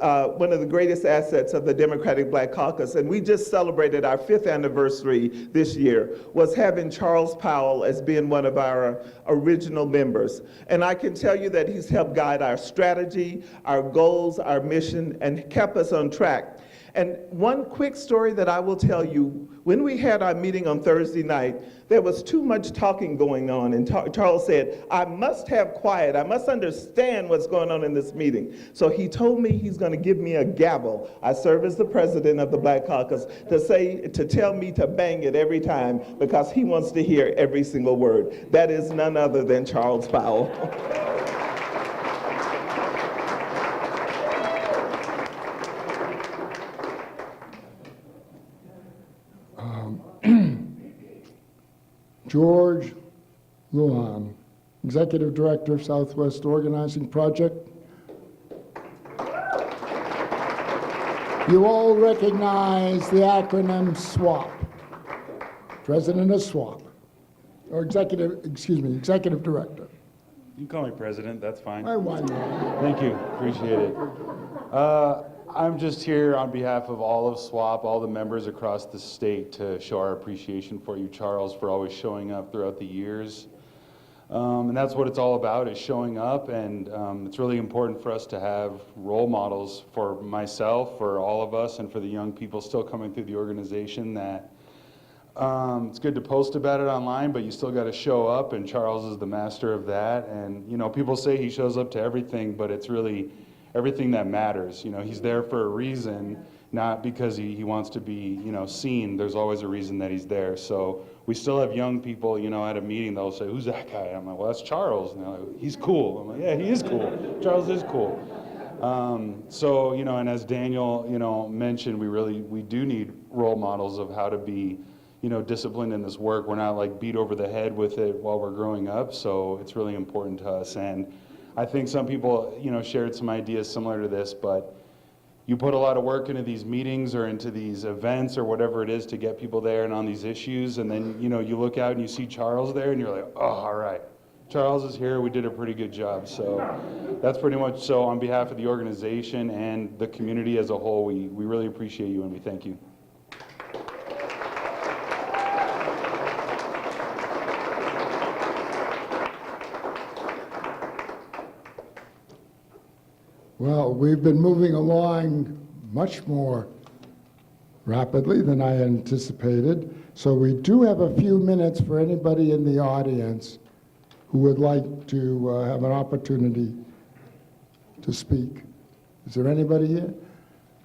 assets of the Democratic Black Caucus, and we just celebrated our 5th anniversary this year, was having Charles Powell as being one of our original members. And I can tell you that he's helped guide our strategy, our goals, our mission, and kept us on track. And one quick story that I will tell you, when we had our meeting on Thursday night, there was too much talking going on, and Charles said, I must have quiet, I must understand what's going on in this meeting. So he told me he's going to give me a gavel. I serve as the president of the Black Caucus, to tell me to bang it every time, because he wants to hear every single word. That is none other than Charles Powell. George Luan, Executive Director of Southwest Organizing Project. You all recognize the acronym SWAP. President of SWAP, or Executive Director. You can call me president, that's fine. Why not? Thank you, appreciate it. I'm just here on behalf of all of SWAP, all the members across the state, to show our appreciation for you, Charles, for always showing up throughout the years. And that's what it's all about, is showing up, and it's really important for us to have role models for myself, for all of us, and for the young people still coming through the organization, that it's good to post about it online, but you still got to show up, and Charles is the master of that. And you know, people say he shows up to everything, but it's really everything that matters. You know, he's there for a reason, not because he wants to be, you know, seen. There's always a reason that he's there. So we still have young people, you know, at a meeting, they'll say, who's that guy? I'm like, well, that's Charles. And they're like, he's cool. I'm like, yeah, he is cool. Charles is cool. So, you know, and as Daniel, you know, mentioned, we do need role models of how to be, you know, disciplined in this work. We're not like beat over the head with it while we're growing up. So it's really important to us. And I think some people, you know, shared some ideas similar to this, but you put a lot of work into these meetings or into these events or whatever it is to get people there and on these issues, and then, you know, you look out and you see Charles there and you're like, oh, all right, Charles is here, we did a pretty good job. So that's pretty much, so on behalf of the organization and the community as a whole, we really appreciate you and we thank you. Well, we've been moving along much more rapidly than I anticipated. So we do have a few minutes for anybody in the audience who would like to have an opportunity to speak. Is there anybody here?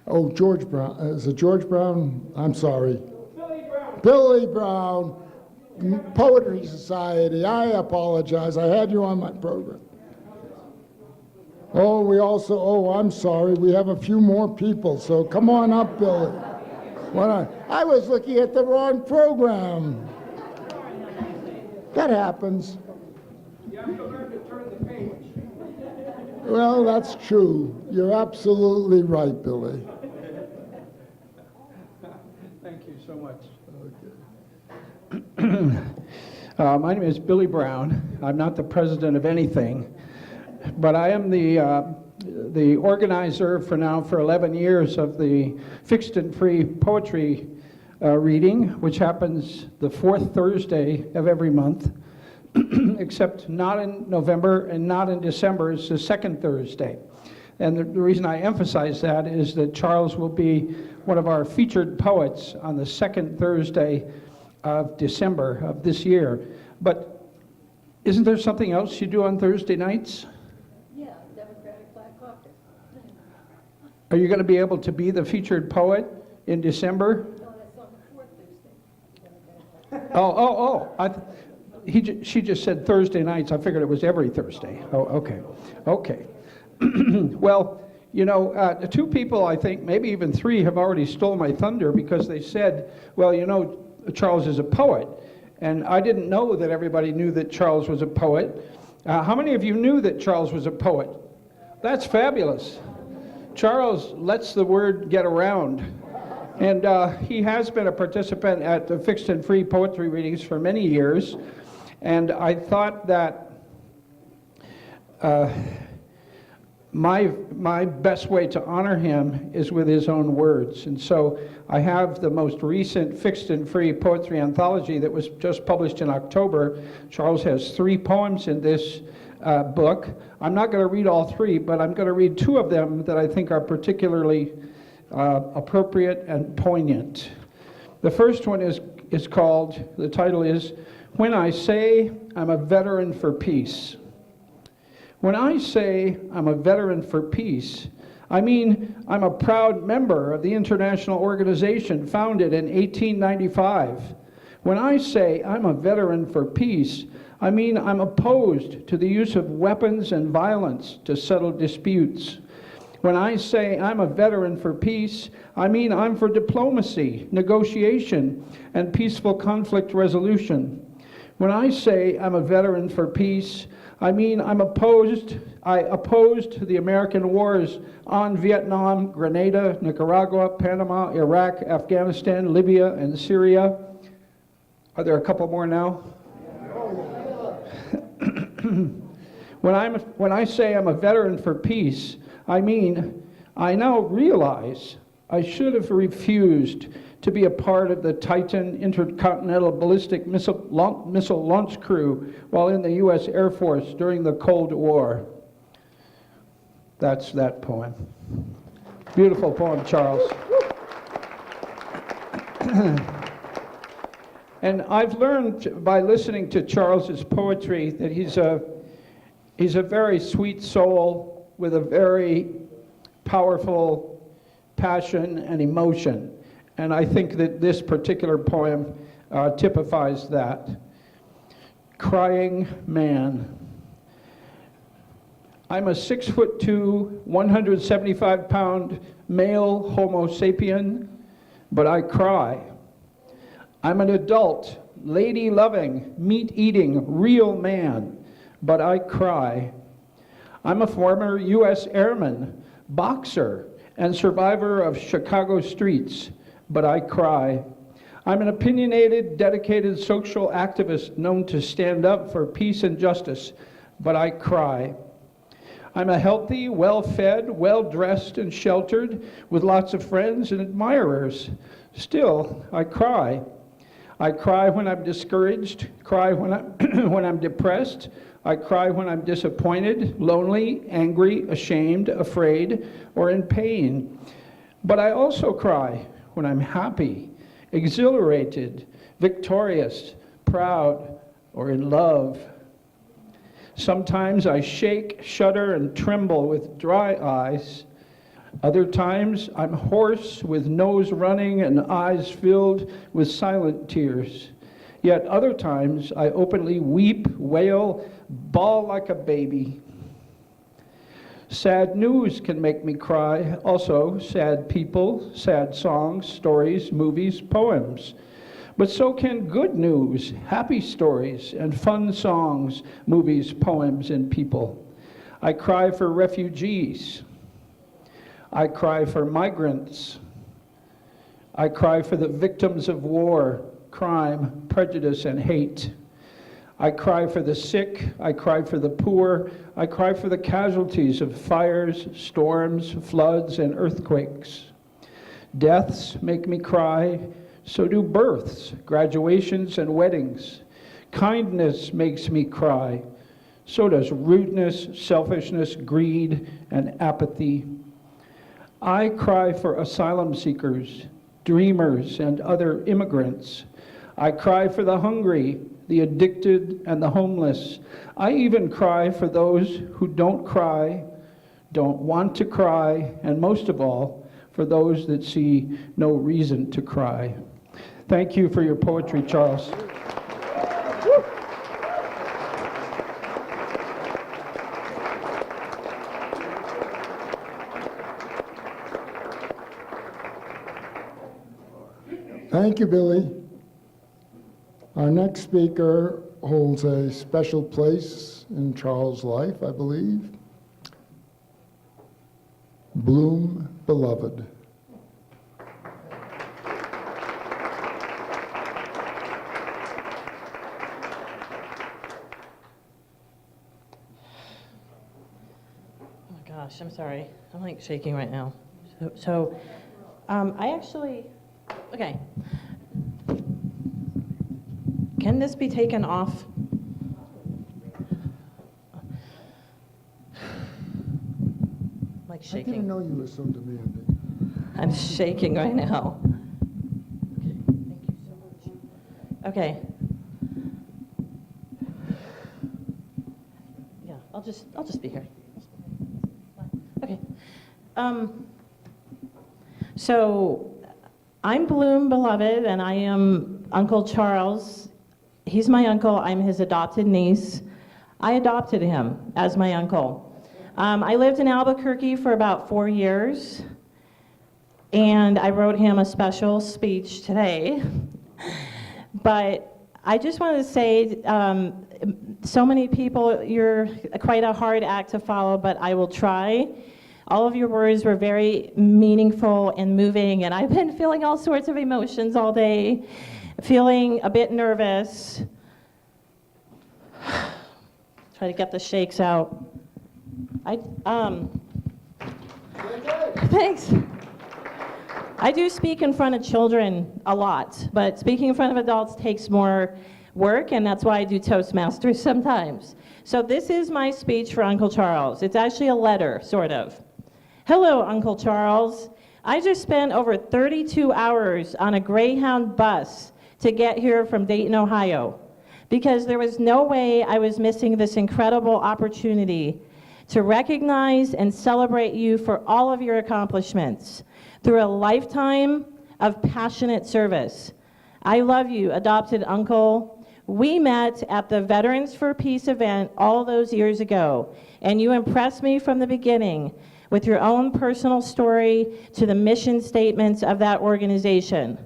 Oh, George Brown. Is it George Brown? I'm sorry. Billy Brown. Billy Brown. Poetry Society, I apologize, I had you on my program. Oh, we also, oh, I'm sorry, we have a few more people, so come on up, Billy. I was looking at the wrong program. That happens. You have to learn to turn the page. Well, that's true. You're absolutely right, Billy. Thank you so much. My name is Billy Brown. I'm not the president of anything, but I am the organizer for 11 years of the Fixed and Free Poetry reading, which happens the fourth Thursday of every month, except not in November and not in December. It's the second Thursday. And the reason I emphasize that is that Charles will be one of our featured poets on the second Thursday of December of this year. But isn't there something else you do on Thursday nights? Yeah, Democratic Black Caucus. Are you going to be able to be the featured poet in December? No, that's on the fourth Thursday. She just said Thursday nights. I figured it was every Thursday. Oh, okay. Okay. Well, you know, two people, I think, maybe even three, have already stole my thunder because they said, well, you know, Charles is a poet. And I didn't know that everybody knew that Charles was a poet. How many of you knew that Charles was a poet? That's fabulous. Charles lets the word get around. And he has been a participant at the Fixed and Free Poetry Readings for many years. And I thought that my best way to honor him is with his own words. And so I have the most recent Fixed and Free Poetry Anthology that was just published in October. Charles has 3 poems in this book. I'm not going to read all 3, but I'm going to read 2 of them that I think are particularly appropriate and poignant. The first one is called, the title is, When I Say I'm a Veteran for Peace. When I say I'm a veteran for peace, I mean I'm a proud member of the international organization founded in 1895. When I say I'm a veteran for peace, I mean I'm opposed to the use of weapons and violence to settle disputes. When I say I'm a veteran for peace, I mean I'm for diplomacy, negotiation, and peaceful conflict resolution. When I say I'm a veteran for peace, I mean I opposed the American wars on Vietnam, Grenada, Nicaragua, Panama, Iraq, Afghanistan, Libya, and Syria. Are there a couple more now? When I say I'm a veteran for peace, I mean I now realize I should have refused to be a part of the Titan intercontinental ballistic missile launch crew while in the U.S. Air Force during the Cold War. That's that poem. Beautiful poem, Charles. And I've learned by listening to Charles's poetry that he's a very sweet soul with a very powerful passion and emotion. And I think that this particular poem typifies that. Crying Man. I'm a 6'2", 175-pound male Homo sapien, but I cry. I'm an adult, lady-loving, meat-eating, real man, but I cry. I'm a former U.S. airman, boxer, and survivor of Chicago streets, but I cry. I'm an opinionated, dedicated social activist known to stand up for peace and justice, but I cry. I'm a healthy, well-fed, well-dressed, and sheltered, with lots of friends and admirers. Still, I cry. I cry when I'm discouraged, cry when I'm depressed. I cry when I'm disappointed, lonely, angry, ashamed, afraid, or in pain. But I also cry when I'm happy, exhilarated, victorious, proud, or in love. Sometimes I shake, shudder, and tremble with dry eyes. Other times I'm hoarse with nose running and eyes filled with silent tears. Yet other times I openly weep, wail, bawl like a baby. Sad news can make me cry. Also, sad people, sad songs, stories, movies, poems. But so can good news, happy stories, and fun songs, movies, poems, and people. I cry for refugees. I cry for migrants. I cry for the victims of war, crime, prejudice, and hate. I cry for the sick. I cry for the poor. I cry for the casualties of fires, storms, floods, and earthquakes. Deaths make me cry. So do births, graduations, and weddings. Kindness makes me cry. So does rudeness, selfishness, greed, and apathy. I cry for asylum seekers, dreamers, and other immigrants. I cry for the hungry, the addicted, and the homeless. I even cry for those who don't cry, don't want to cry, and most of all, for those that see no reason to cry. Thank you for your poetry, Charles. Thank you, Billy. Our next speaker holds a special place in Charles' life, I believe. Bloom, beloved. Oh my gosh, I'm sorry. I'm like shaking right now. I actually, okay. Can this be taken off? I'm like I shaking. didn't know you were so demanding. I'm shaking right now. Okay. Yeah, I'll just be here. Okay. So I'm Bloom, beloved, and I am Uncle Charles. He's my uncle. I'm his adopted niece. I adopted him as my uncle. I lived in Albuquerque for about 4 years, and I wrote him a special speech today. But I just wanted to say, so many people, you're quite a hard act to follow, but I will try. All of your words were very meaningful and moving, and I've been feeling all sorts of emotions all day, feeling a bit nervous. Try to get the shakes out. Thanks. I do speak in front of children a lot, but speaking in front of adults takes more work, and that's why I do Toastmasters sometimes. So this is my speech for Uncle Charles. It's actually a letter, sort of. Hello, Uncle Charles. I just spent over 32 hours on a Greyhound bus to get here from Dayton, Ohio, because there was no way I was missing this incredible opportunity to recognize and celebrate you for all of your accomplishments through a lifetime of passionate service. I love you, adopted uncle. We met at the Veterans for Peace event all those years ago, and you impressed me from the beginning with your own personal story to the mission statements of that organization.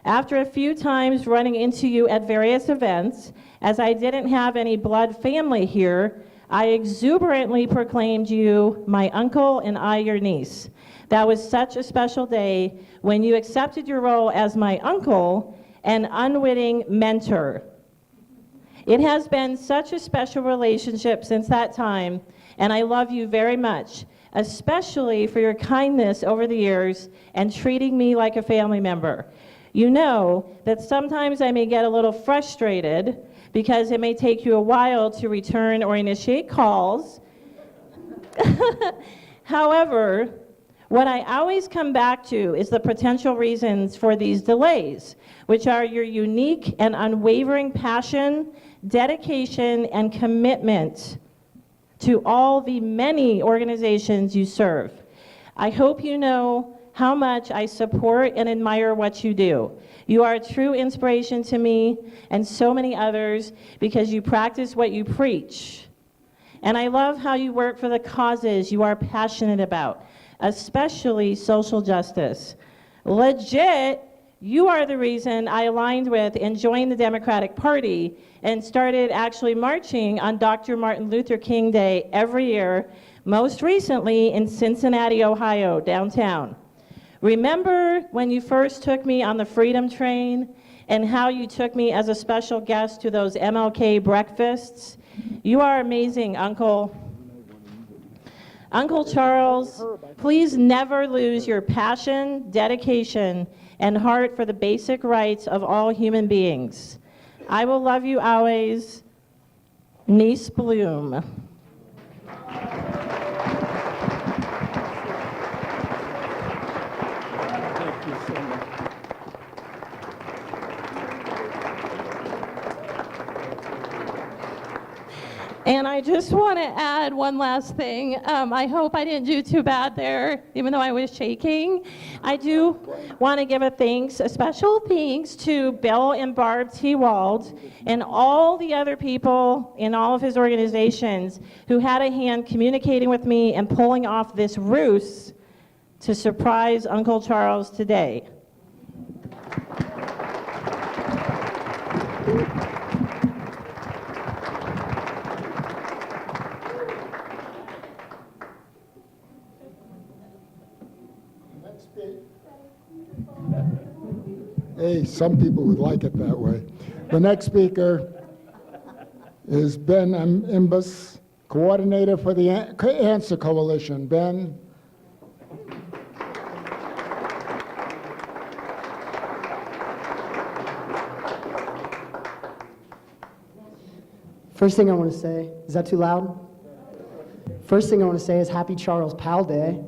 After a few times running into you at various events, as I didn't have any blood family here, I exuberantly proclaimed you my uncle and I your niece. That was such a special day when you accepted your role as my uncle and unwitting mentor. It has been such a special relationship since that time, and I love you very much, especially for your kindness over the years and treating me like a family member. You know that sometimes I may get a little frustrated because it may take you a while to return or initiate calls. However, what I always come back to is the potential reasons for these delays, which are your unique and unwavering passion, dedication, and commitment to all the many organizations you serve. I hope you know how much I support and admire what you do. You are a true inspiration to me and so many others because you practice what you preach. And I love how you work for the causes you are passionate about, especially social justice. Legit, you are the reason I aligned with and joined the Democratic Party and started actually marching on Dr. Martin Luther King Day every year, most recently in Cincinnati, Ohio, downtown. Remember when you first took me on the Freedom Train and how you took me as a special guest to those MLK breakfasts? You are amazing, Uncle. Uncle Charles, please never lose your passion, dedication, and heart for the basic rights of all human beings. I will love you always, Niece Bloom. And I just want to add one last thing. I hope I didn't do too bad there, even though I was shaking. I do want to give a special thanks to Bill and Barb T. Wald and all the other people in all of his organizations who had a hand communicating with me and pulling off this ruse to surprise Uncle Charles today. Hey, some people would like it that way. The next speaker is Ben Imbus, coordinator for the Answer Coalition. Ben. First thing I want to say, is that too loud? First thing I want to say is Happy Charles Powell Day.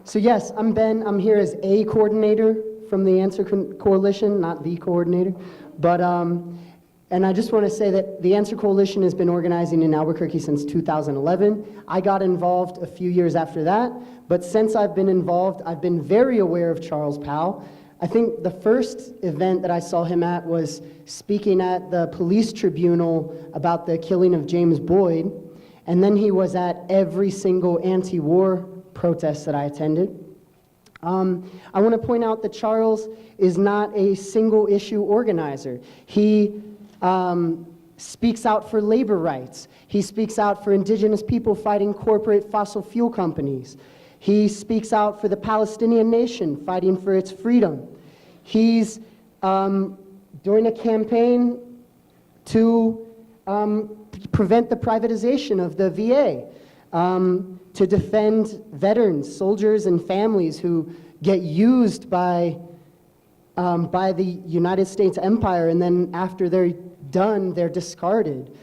So yes, I'm Ben. I'm here as a coordinator from the Answer Coalition, not the coordinator. But, and I just want to say that the Answer Coalition has been organizing in Albuquerque since 2011. I got involved a few years after that, but since I've been involved, I've been very aware of Charles Powell. I think the first event that I saw him at was speaking at the police tribunal about the killing of James Boyd, and then he was at every single anti-war protest that I attended. I want to point out that Charles is not a single issue organizer. He speaks out for labor rights. He speaks out for indigenous people fighting corporate fossil fuel companies. He speaks out for the Palestinian nation fighting for its freedom. He's doing a campaign to prevent the privatization of the VA. To defend veterans, soldiers, and families who get used by the United States empire, and then after they're done, they're discarded.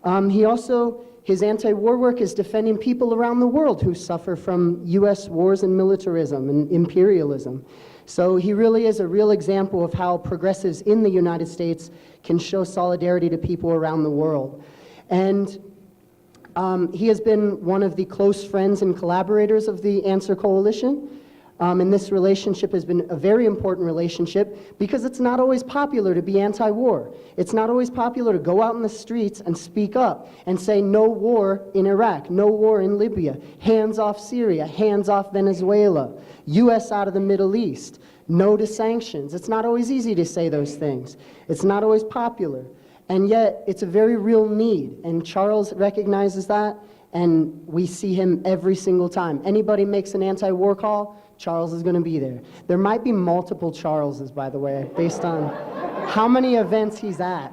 His anti-war work is defending people around the world who suffer from US wars and militarism and imperialism. So he really is a real example of how progressives in the United States can show solidarity to people around the world. And he has been one of the close friends and collaborators of the Answer Coalition. And this relationship has been a very important relationship because it's not always popular to be anti-war. It's not always popular to go out in the streets and speak up and say no war in Iraq, no war in Libya, hands off Syria, hands off Venezuela, US out of the Middle East, no to sanctions. It's not always easy to say those things. It's not always popular. And yet, it's a very real need, and Charles recognizes that, and we see him every single time. Anybody makes an anti-war call, Charles is going to be there. There might be multiple Charleses, by the way, based on how many events he's at.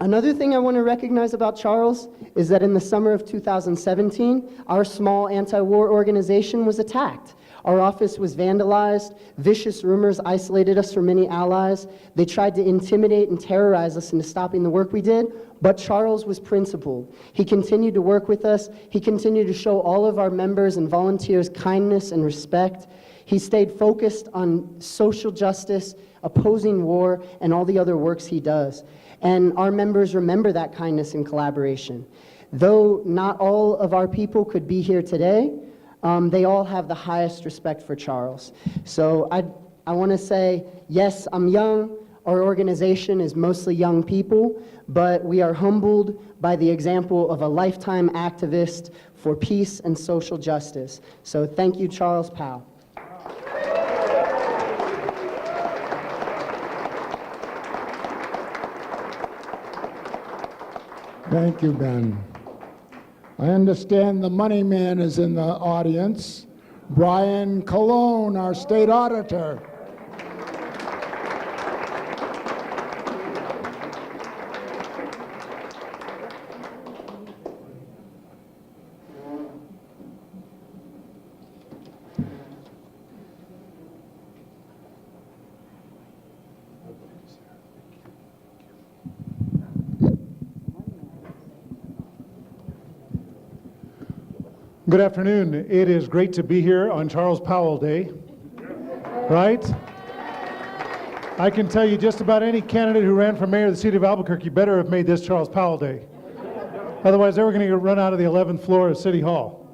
Another thing I want to recognize about Charles is that in the summer of 2017, our small anti-war organization was attacked. Our office was vandalized. Vicious rumors isolated us from many allies. They tried to intimidate and terrorize us into stopping the work we did, but Charles was principled. He continued to work with us. He continued to show all of our members and volunteers kindness and respect. He stayed focused on social justice, opposing war, and all the other works he does. And our members remember that kindness and collaboration. Though not all of our people could be here today, they all have the highest respect for Charles. So I want to say, yes, I'm young. Our organization is mostly young people, but we are humbled by the example of a lifetime activist for peace and social justice. So thank you, Charles Powell. Thank you, Ben. I understand the money man is in the audience. Brian Colon, our state auditor. Good afternoon. It is great to be here on Charles Powell Day, right? I can tell you just about any candidate who ran for mayor of the city of Albuquerque better have made this Charles Powell Day. Otherwise, they were going to get run out of the 11th floor of City Hall.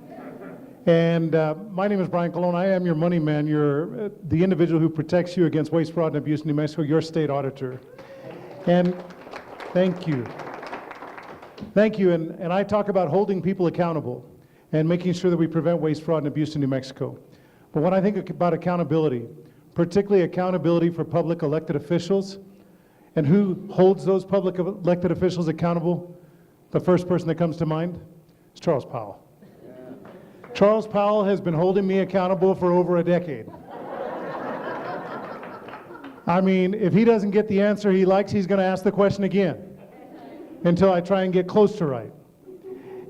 And my name is Brian Colon. I am your money man. You're the individual who protects you against waste, fraud, and abuse in New Mexico, your state auditor. And thank you. Thank you. And I talk about holding people accountable and making sure that we prevent waste, fraud, and abuse in New Mexico. But when I think about accountability, particularly accountability for public elected officials, and who holds those public elected officials accountable, the first person that comes to mind is Charles Powell. Charles Powell has been holding me accountable for over a decade. I mean, if he doesn't get the answer he likes, he's going to ask the question again until I try and get close to right.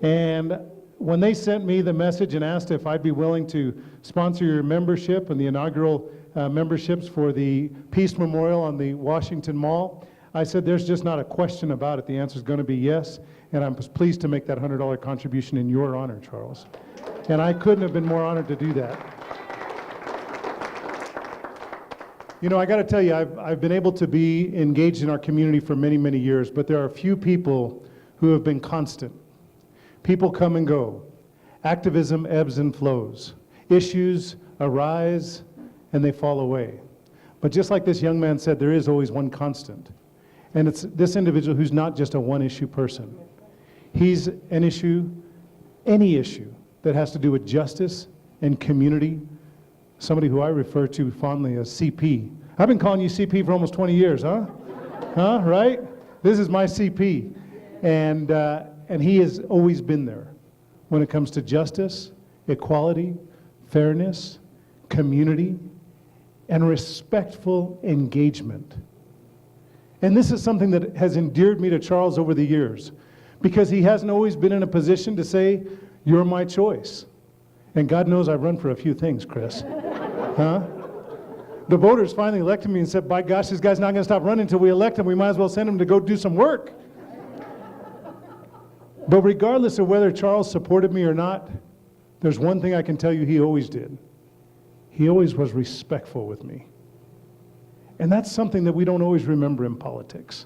And when they sent me the message and asked if I'd be willing to sponsor your membership and the inaugural memberships for the Peace Memorial on the Washington Mall, I said there's just not a question about it. The answer is going to be yes, and I'm pleased to make that $100 contribution in your honor, Charles. And I couldn't have been more honored to do that. You know, I got to tell you, I've been able to be engaged in our community for many, many years, but there are a few people who have been constant. People come and go. Activism ebbs and flows. Issues arise and they fall away. But just like this young man said, there is always one constant. And it's this individual who's not just a one-issue person. He's an issue, any issue that has to do with justice and community, somebody who I refer to fondly as CP. I've been calling you CP for almost 20 years, huh? Huh, right? This is my CP. And he has always been there when it comes to justice, equality, fairness, community, and respectful engagement. And this is something that has endeared me to Charles over the years, because he hasn't always been in a position to say, you're my choice. And God knows I've run for a few things, Chris. Huh? The voters finally elected me and said, by gosh, this guy's not going to stop running until we elect him. We might as well send him to go do some work. But regardless of whether Charles supported me or not, there's one thing I can tell you he always did. He always was respectful with me. And that's something that we don't always remember in politics.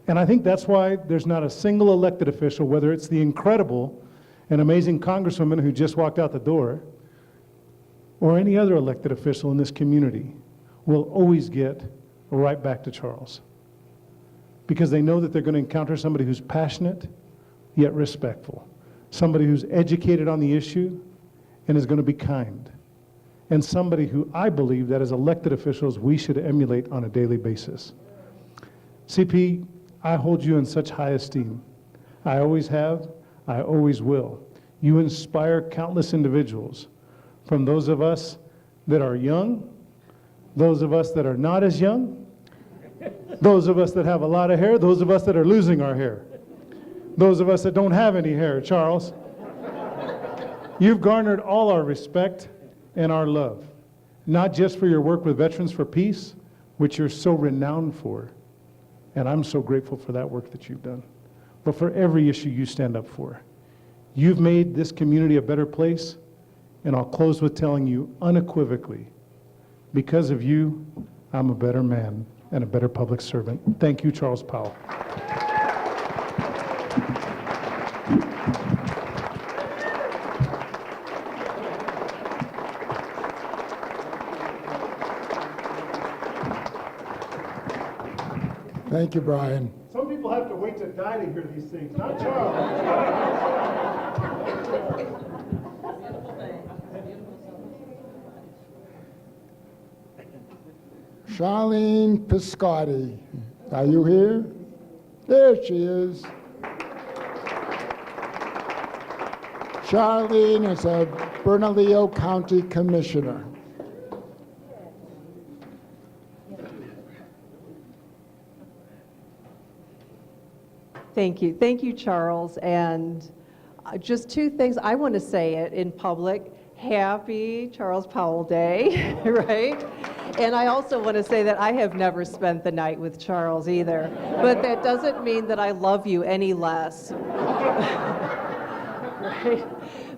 And I think that's why there's not a single elected official, whether it's the incredible and amazing congresswoman who just walked out the door, or any other elected official in this community, will always get right back to Charles. Because they know that they're going to encounter somebody who's passionate, yet respectful. Somebody who's educated on the issue and is going to be kind. And somebody who I believe that as elected officials we should emulate on a daily basis. CP, I hold you in such high esteem. I always have, I always will. You inspire countless individuals, from those of us that are young, those of us that are not as young, those of us that have a lot of hair, those of us that are losing our hair. Those of us that don't have any hair, Charles. You've garnered all our respect and our love, not just for your work with Veterans for Peace, which you're so renowned for, and I'm so grateful for that work that you've done, but for every issue you stand up for. You've made this community a better place, And I'll close with telling you unequivocally, because of you, I'm a better man and a better public servant. Thank you, Charles Powell. Thank you, Brian. Some people have to wait to die to hear these things, not Charles. Charlene Piscotti, are you here? There she is. Charlene is a Bernalillo County Commissioner. Thank you. Thank you, Charles. And just two things. I want to say it in public. Happy Charles Powell Day, right? And I also want to say that I have never spent the night with Charles either. But that doesn't mean that I love you any less. Right?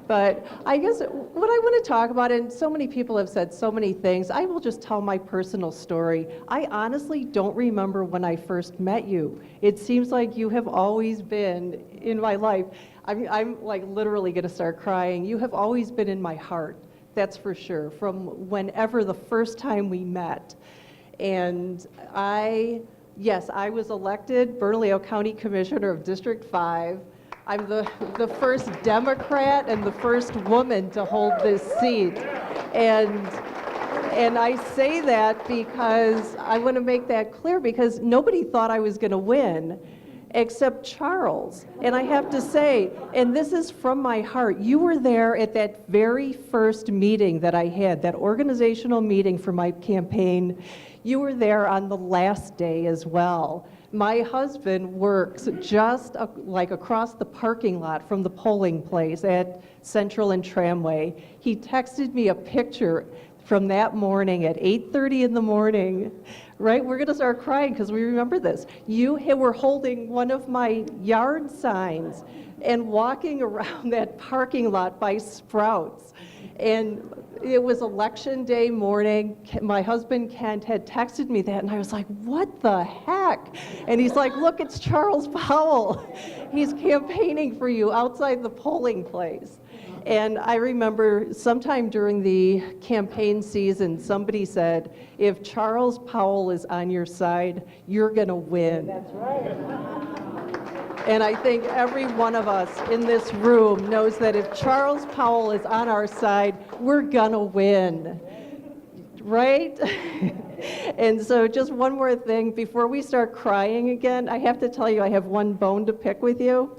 But I guess what I want to talk about, and so many people have said so many things, I will just tell my personal story. I honestly don't remember when I first met you. It seems like you have always been in my life. I'm like literally going to start crying. You have always been in my heart, that's for sure, from whenever the first time we met. And yes, I was elected Bernalillo County Commissioner of District 5. I'm the first Democrat and the first woman to hold this seat. And I say that because I want to make that clear, because nobody thought I was going to win except Charles. And I have to say, and this is from my heart, you were there at that very first meeting that I had, that organizational meeting for my campaign. You were there on the last day as well. My husband works just like across the parking lot from the polling place at Central and Tramway. He texted me a picture from that morning at 8:30 in the morning, right? We're gonna start crying because we remember this. You were holding one of my yard signs and walking around that parking lot by Sprouts. And it was election day morning. My husband Kent had texted me that, and I was like, what the heck? And he's like, look, it's Charles Powell. He's campaigning for you outside the polling place. And I remember sometime during the campaign season, somebody said, if Charles Powell is on your side, you're gonna win. That's right. And I think every one of us in this room knows that if Charles Powell is on our side, we're gonna win, right? And so just one more thing, before we start crying again, I have to tell you I have one bone to pick with you.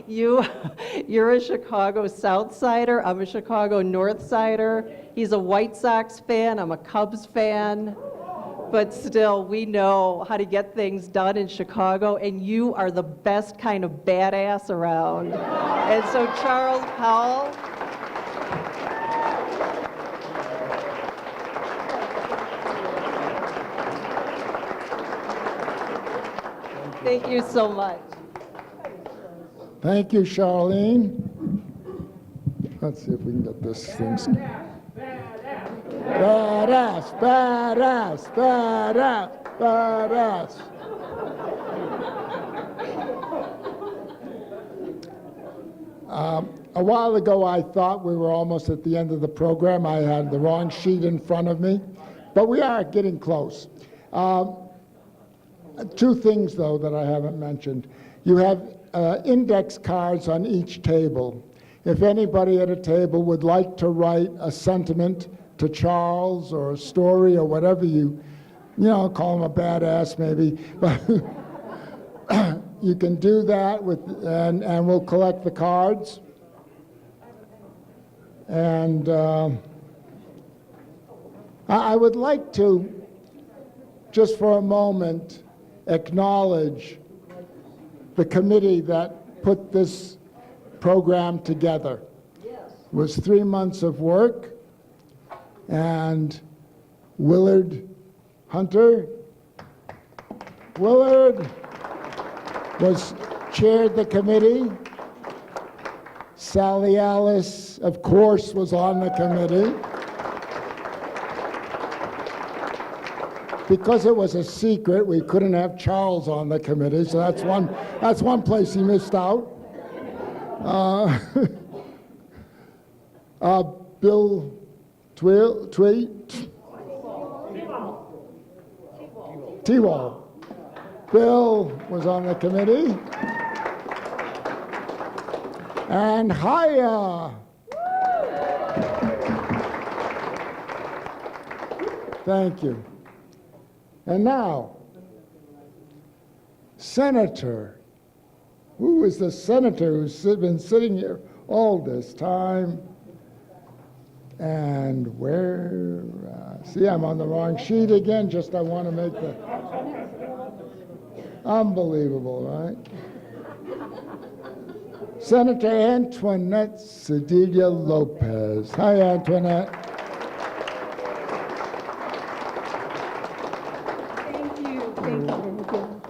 You're a Chicago South Sider, I'm a Chicago North Sider. He's a White Sox fan, I'm a Cubs fan. But still, we know how to get things done in Chicago, and you are the best kind of badass around. And so Charles Powell, thank you so much. Thank you, Charlene. Let's see if we can get this thing. Badass, badass, badass, badass. A while ago, I thought we were almost at the end of the program. I had the wrong sheet in front of me, but we are getting close. Two things, though, that I haven't mentioned. You have index cards on each table. If anybody at a table would like to write a sentiment to Charles or a story or whatever you call him a badass maybe, but you can do that and we'll collect the cards. And I would like to, just for a moment, acknowledge the committee that put this program together. It was 3 months of work, and Willard Hunter, chaired the committee, Sally Alice, of course, was on the committee. Because it was a secret, we couldn't have Charles on the committee, so that's one place he missed out. Bill T-Wall. Bill was on the committee. And Haya. Thank you. And now, Senator. Who is the senator who's been sitting here all this time? And where, see, I'm on the wrong sheet again, just I want to make the, unbelievable, right? Senator Antoinette Cedillo Lopez. Hi, Antoinette. Thank you.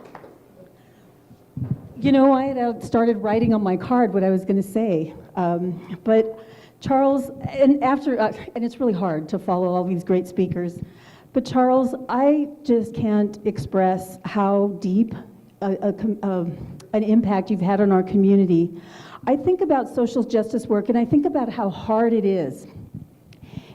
You know, I had started writing on my card what I was going to say, but Charles, and it's really hard to follow all these great speakers, but Charles, I just can't express how deep an impact you've had on our community. I think about social justice work, and I think about how hard it is.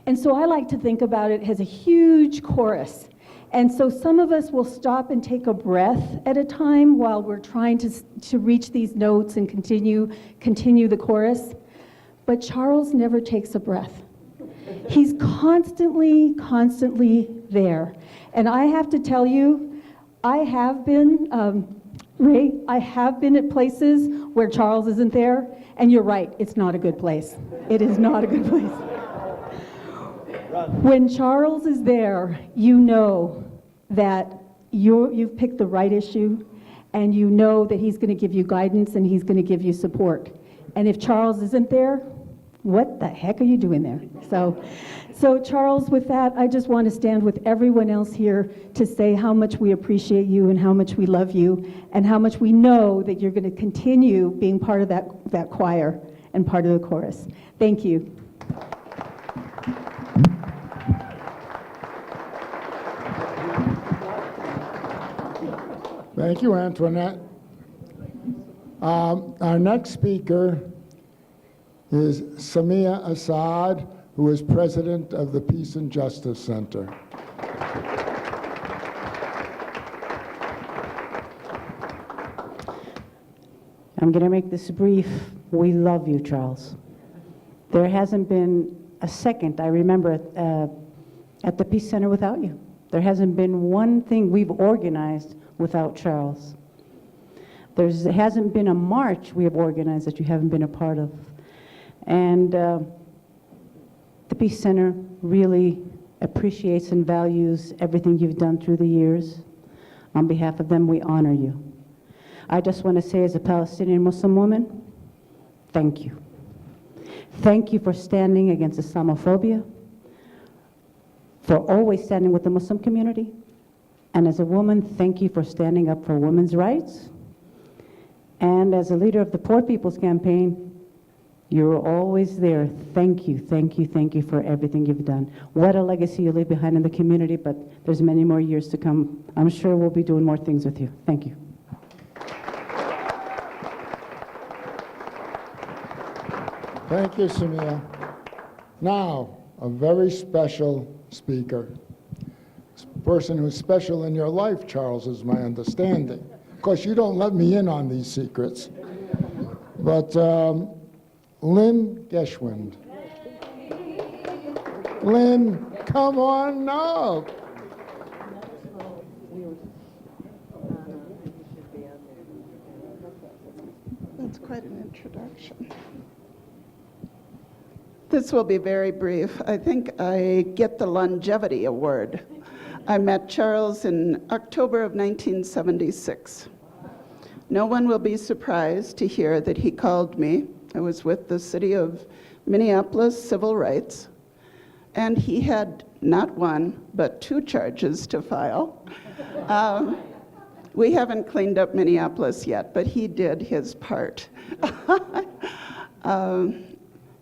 And so I like to think about it as a huge chorus. And so some of us will stop and take a breath at a time while we're trying to reach these notes and continue the chorus. But Charles never takes a breath. He's constantly there. And I have to tell you, I have been, Ray, I have been at places where Charles isn't there, and you're right, it's not a good place. It is not a good place. When Charles is there, you know that you've picked the right issue, and you know that he's going to give you guidance and he's going to give you support. And if Charles isn't there, what the heck are you doing there? So Charles, with that, I just want to stand with everyone else here to say how much we appreciate you and how much we love you and how much we know that you're going to continue being part of that choir and part of the chorus. Thank you. Thank you, Antoinette. Our next speaker is Samia Assad, who is president of the Peace and Justice Center. I'm going to make this brief. We love you, Charles. There hasn't been a second, I remember, at the Peace Center without you. There hasn't been one thing we've organized without Charles. There hasn't been a march we have organized that you haven't been a part of. And the Peace Center really appreciates and values everything you've done through the years. On behalf of them, we honor you. I just want to say, as a Palestinian Muslim woman, thank you. Thank you for standing against Islamophobia, for always standing with the Muslim community. And as a woman, thank you for standing up for women's rights. And as a leader of the Poor People's Campaign, you're always there. Thank you, thank you, thank you for everything you've done. What a legacy you leave behind in the community, but there's many more years to come. I'm sure we'll be doing more things with you. Thank you. Thank you, Samia. Now, a very special speaker. Person who's special in your life, Charles, is my understanding. Of course, you don't let me in on these secrets. But Lynn Geschwind. Lynn, come on up. That's quite an introduction. This will be very brief. I think I get the longevity award. I met Charles in October of 1976. No one will be surprised to hear that he called me. I was with the City of Minneapolis Civil Rights, and he had not one, but 2 charges to file. We haven't cleaned up Minneapolis yet, but he did his part.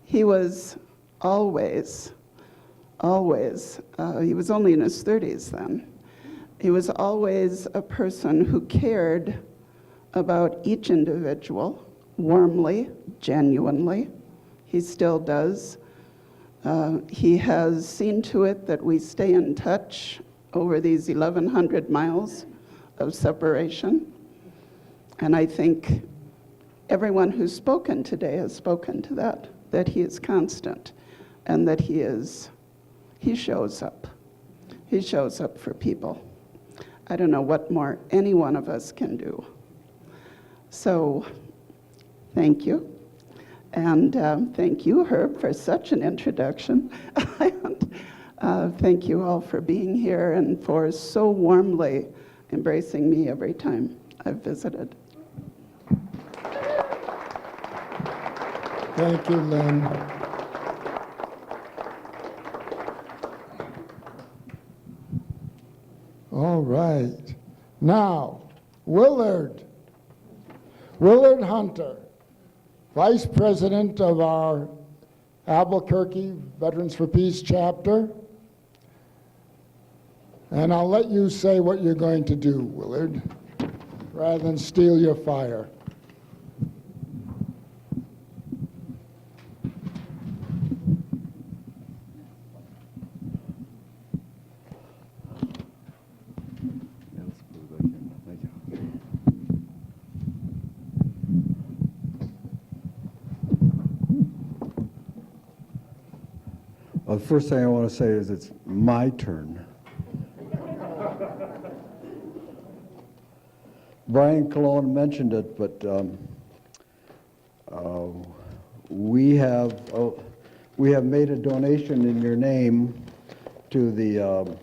He was always, he was only in his 30s then. He was always a person who cared about each individual warmly, genuinely. He still does. He has seen to it that we stay in touch over these 1,100 miles of separation. And I think everyone who's spoken today has spoken to that he is constant and that he shows up. He shows up for people. I don't know what more any one of us can do. So, thank you. And thank you, Herb, for such an introduction. And thank you all for being here and for so warmly embracing me every time I've visited. Thank you, Lynn. All right. Now, Willard Hunter, Vice President of our Albuquerque Veterans for Peace chapter. And I'll let you say what you're going to do, Willard, rather than steal your fire. Well, the first thing I want to say is it's my turn. Brian Colon mentioned it, but we have made a donation in your name to the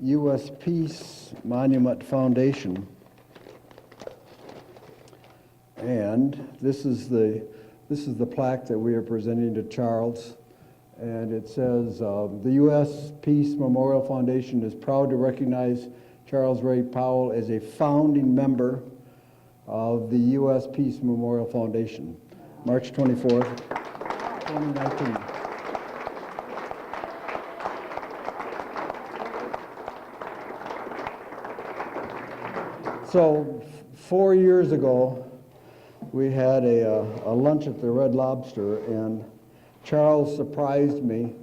U.S. Peace Monument Foundation, and this is the plaque that we are presenting to Charles. And it says, the U.S. Peace Memorial Foundation is proud to recognize Charles Ray Powell as a founding member of the U.S. Peace Memorial Foundation, March 24th, 2019. So 4 years ago, we had a lunch at the Red Lobster, and Charles surprised me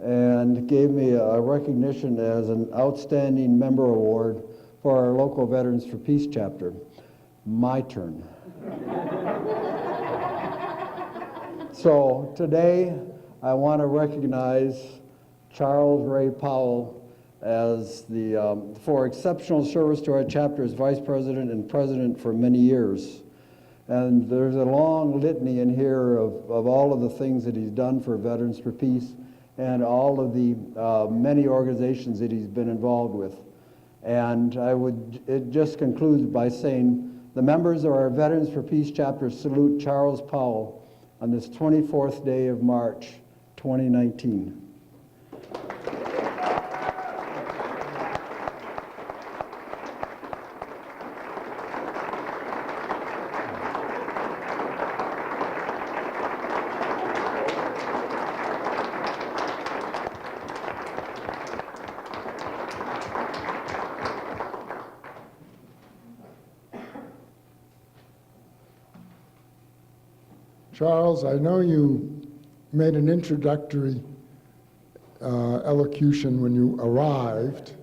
and gave me a recognition as an Outstanding Member Award for our local Veterans for Peace chapter. My turn. So today, I want to recognize Charles Ray Powell as for exceptional service to our chapter as Vice President and President for many years. And there's a long litany in here of all of the things that he's done for Veterans for Peace and all of the many organizations that he's been involved with. And it just concludes by saying, the members of our Veterans for Peace chapter salute Charles Powell on this 24th day of March, 2019. Charles, I know you made an introductory elocution when you arrived.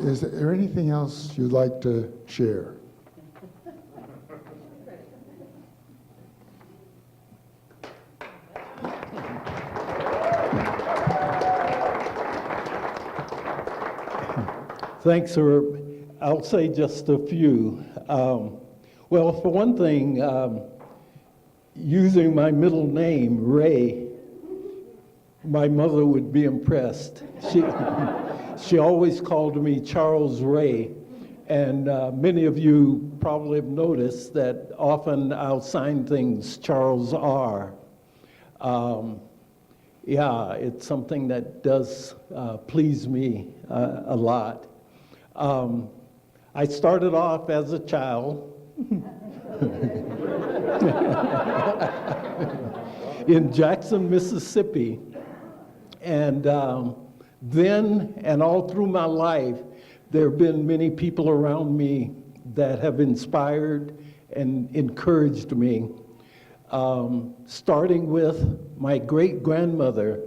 Is there anything else you'd like to share? Thanks, Herb. I'll say just a few. Well, for one thing, using my middle name, Ray, my mother would be impressed. She always called me Charles Ray, and many of you probably have noticed that often I'll sign things Charles R. Yeah, it's something that does please me a lot. I started off as a child in Jackson, Mississippi. And then and all through my life, there have been many people around me that have inspired and encouraged me, starting with my great-grandmother,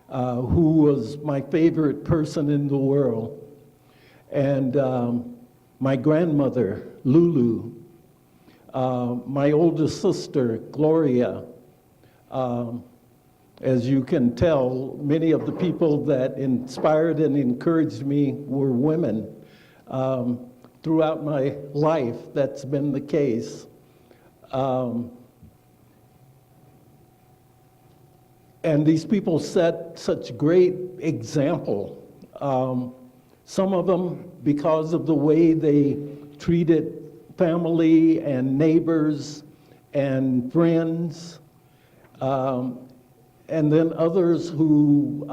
who was my favorite person in the world, and my grandmother, Lulu, my oldest sister, Gloria. As you can tell, many of the people that inspired and encouraged me were women. Throughout my life, that's been the case. And these people set such great example. Some of them because of the way they treated family and neighbors and friends. And then others who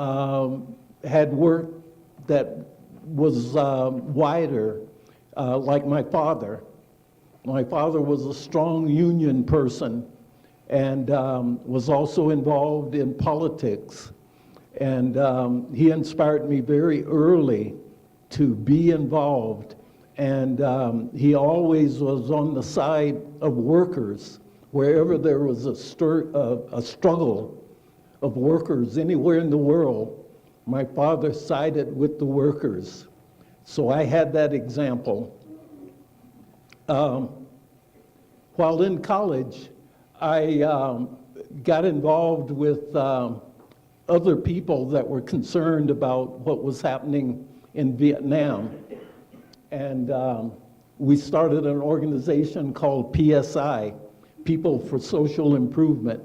had work that was wider, like my father. My father was a strong union person and was also involved in politics. And he inspired me very early to be involved. And he always was on the side of workers. Wherever there was a struggle of workers anywhere in the world, my father sided with the workers. So I had that example. While in college, I got involved with other people that were concerned about what was happening in Vietnam. And we started an organization called PSI, People for Social Improvement.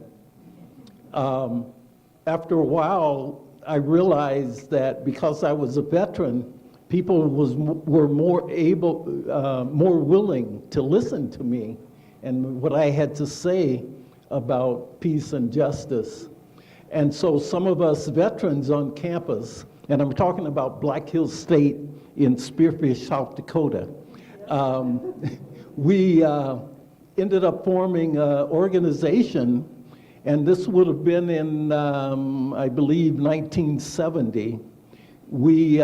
After a while, I realized that because I was a veteran, people were more willing to listen to me and what I had to say about peace and justice. And so some of us veterans on campus, and I'm talking about Black Hills State in Spearfish, South Dakota, we ended up forming an organization, and this would have been in, I believe, 1970. We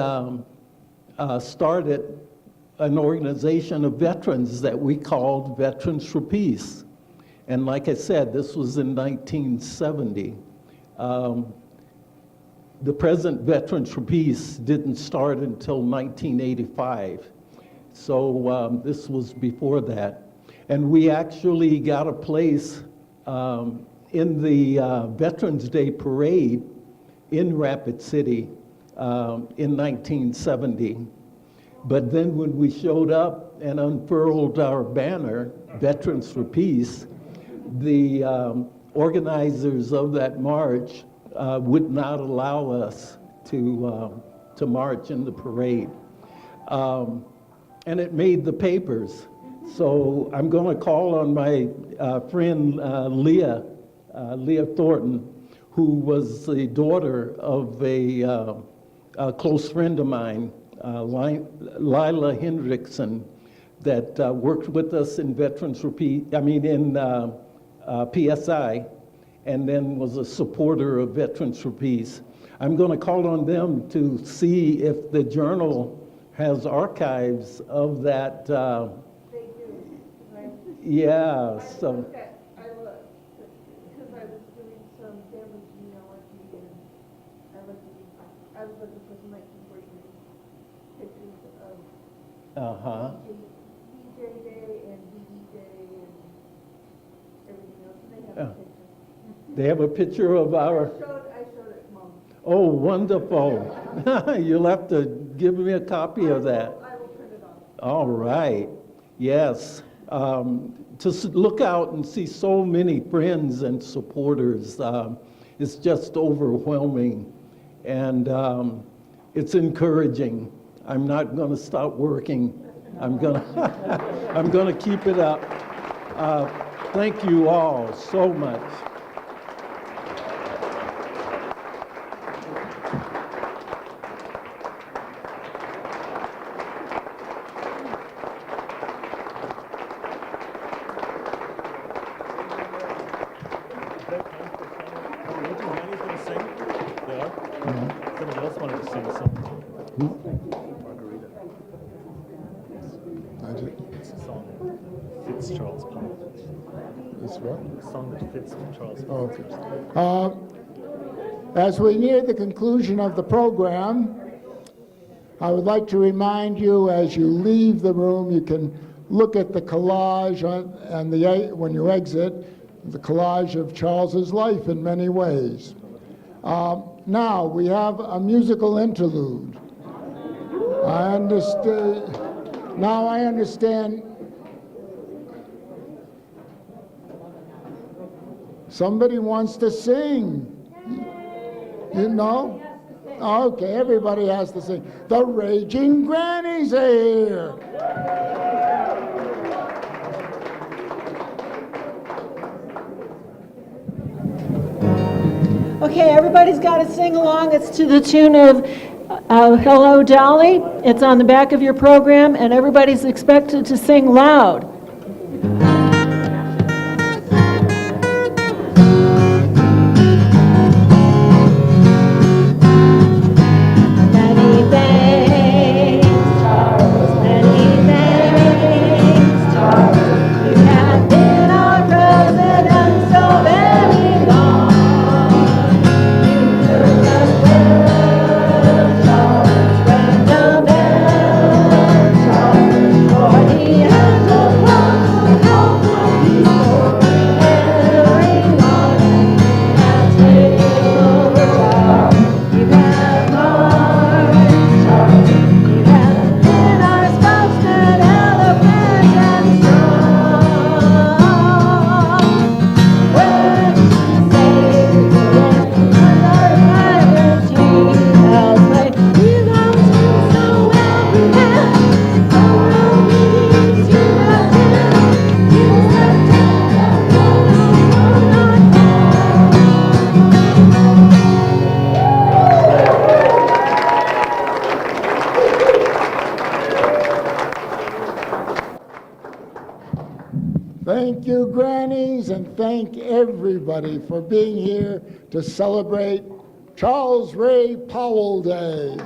started an organization of veterans that we called Veterans for Peace. And like I said, this was in 1970. The present Veterans for Peace didn't start until 1985. So this was before that. And we actually got a place in the Veterans Day Parade in Rapid City in 1970. But then when we showed up and unfurled our banner, Veterans for Peace, the organizers of that march would not allow us to march in the parade. And it made the papers. So I'm going to call on my friend Leah Thornton, who was the daughter of a close friend of mine, Lila Hendrickson, that worked with us in Veterans for Peace, in PSI, and then was a supporter of Veterans for Peace. I'm going to call on them to see if the journal has archives of that. They do, right? Yeah, so. I looked, because I was doing some damage genealogy, and I was looking for some 1943 pictures of DJ Day and DD Day and everything else, and they have a picture. They have a picture of our. I showed it, Mom. Oh, wonderful. You'll have to give me a copy of that. I will print it off. All right. Yes. To look out and see so many friends and supporters, it's just overwhelming. And it's encouraging. I'm not going to stop working. I'm going to keep it up. Thank you all so much. It's a song that fits Charles Powell. It's what? A song that fits Charles Okay. Powell. As we near the conclusion of the program, I would like to remind you, as you leave the room, you can look at the collage when you exit, the collage of Charles's life in many ways. Now, we have a musical interlude. I understand. Now I understand. Somebody wants to sing. You know? Okay, everybody has to sing. The Raging Grannies are here. Okay, everybody's got to sing along. It's to the tune of Hello Dolly. It's on the back of your program, and everybody's expected to sing loud. Thank you, Grannies, and thank everybody for being here to celebrate Charles Ray Powell Day.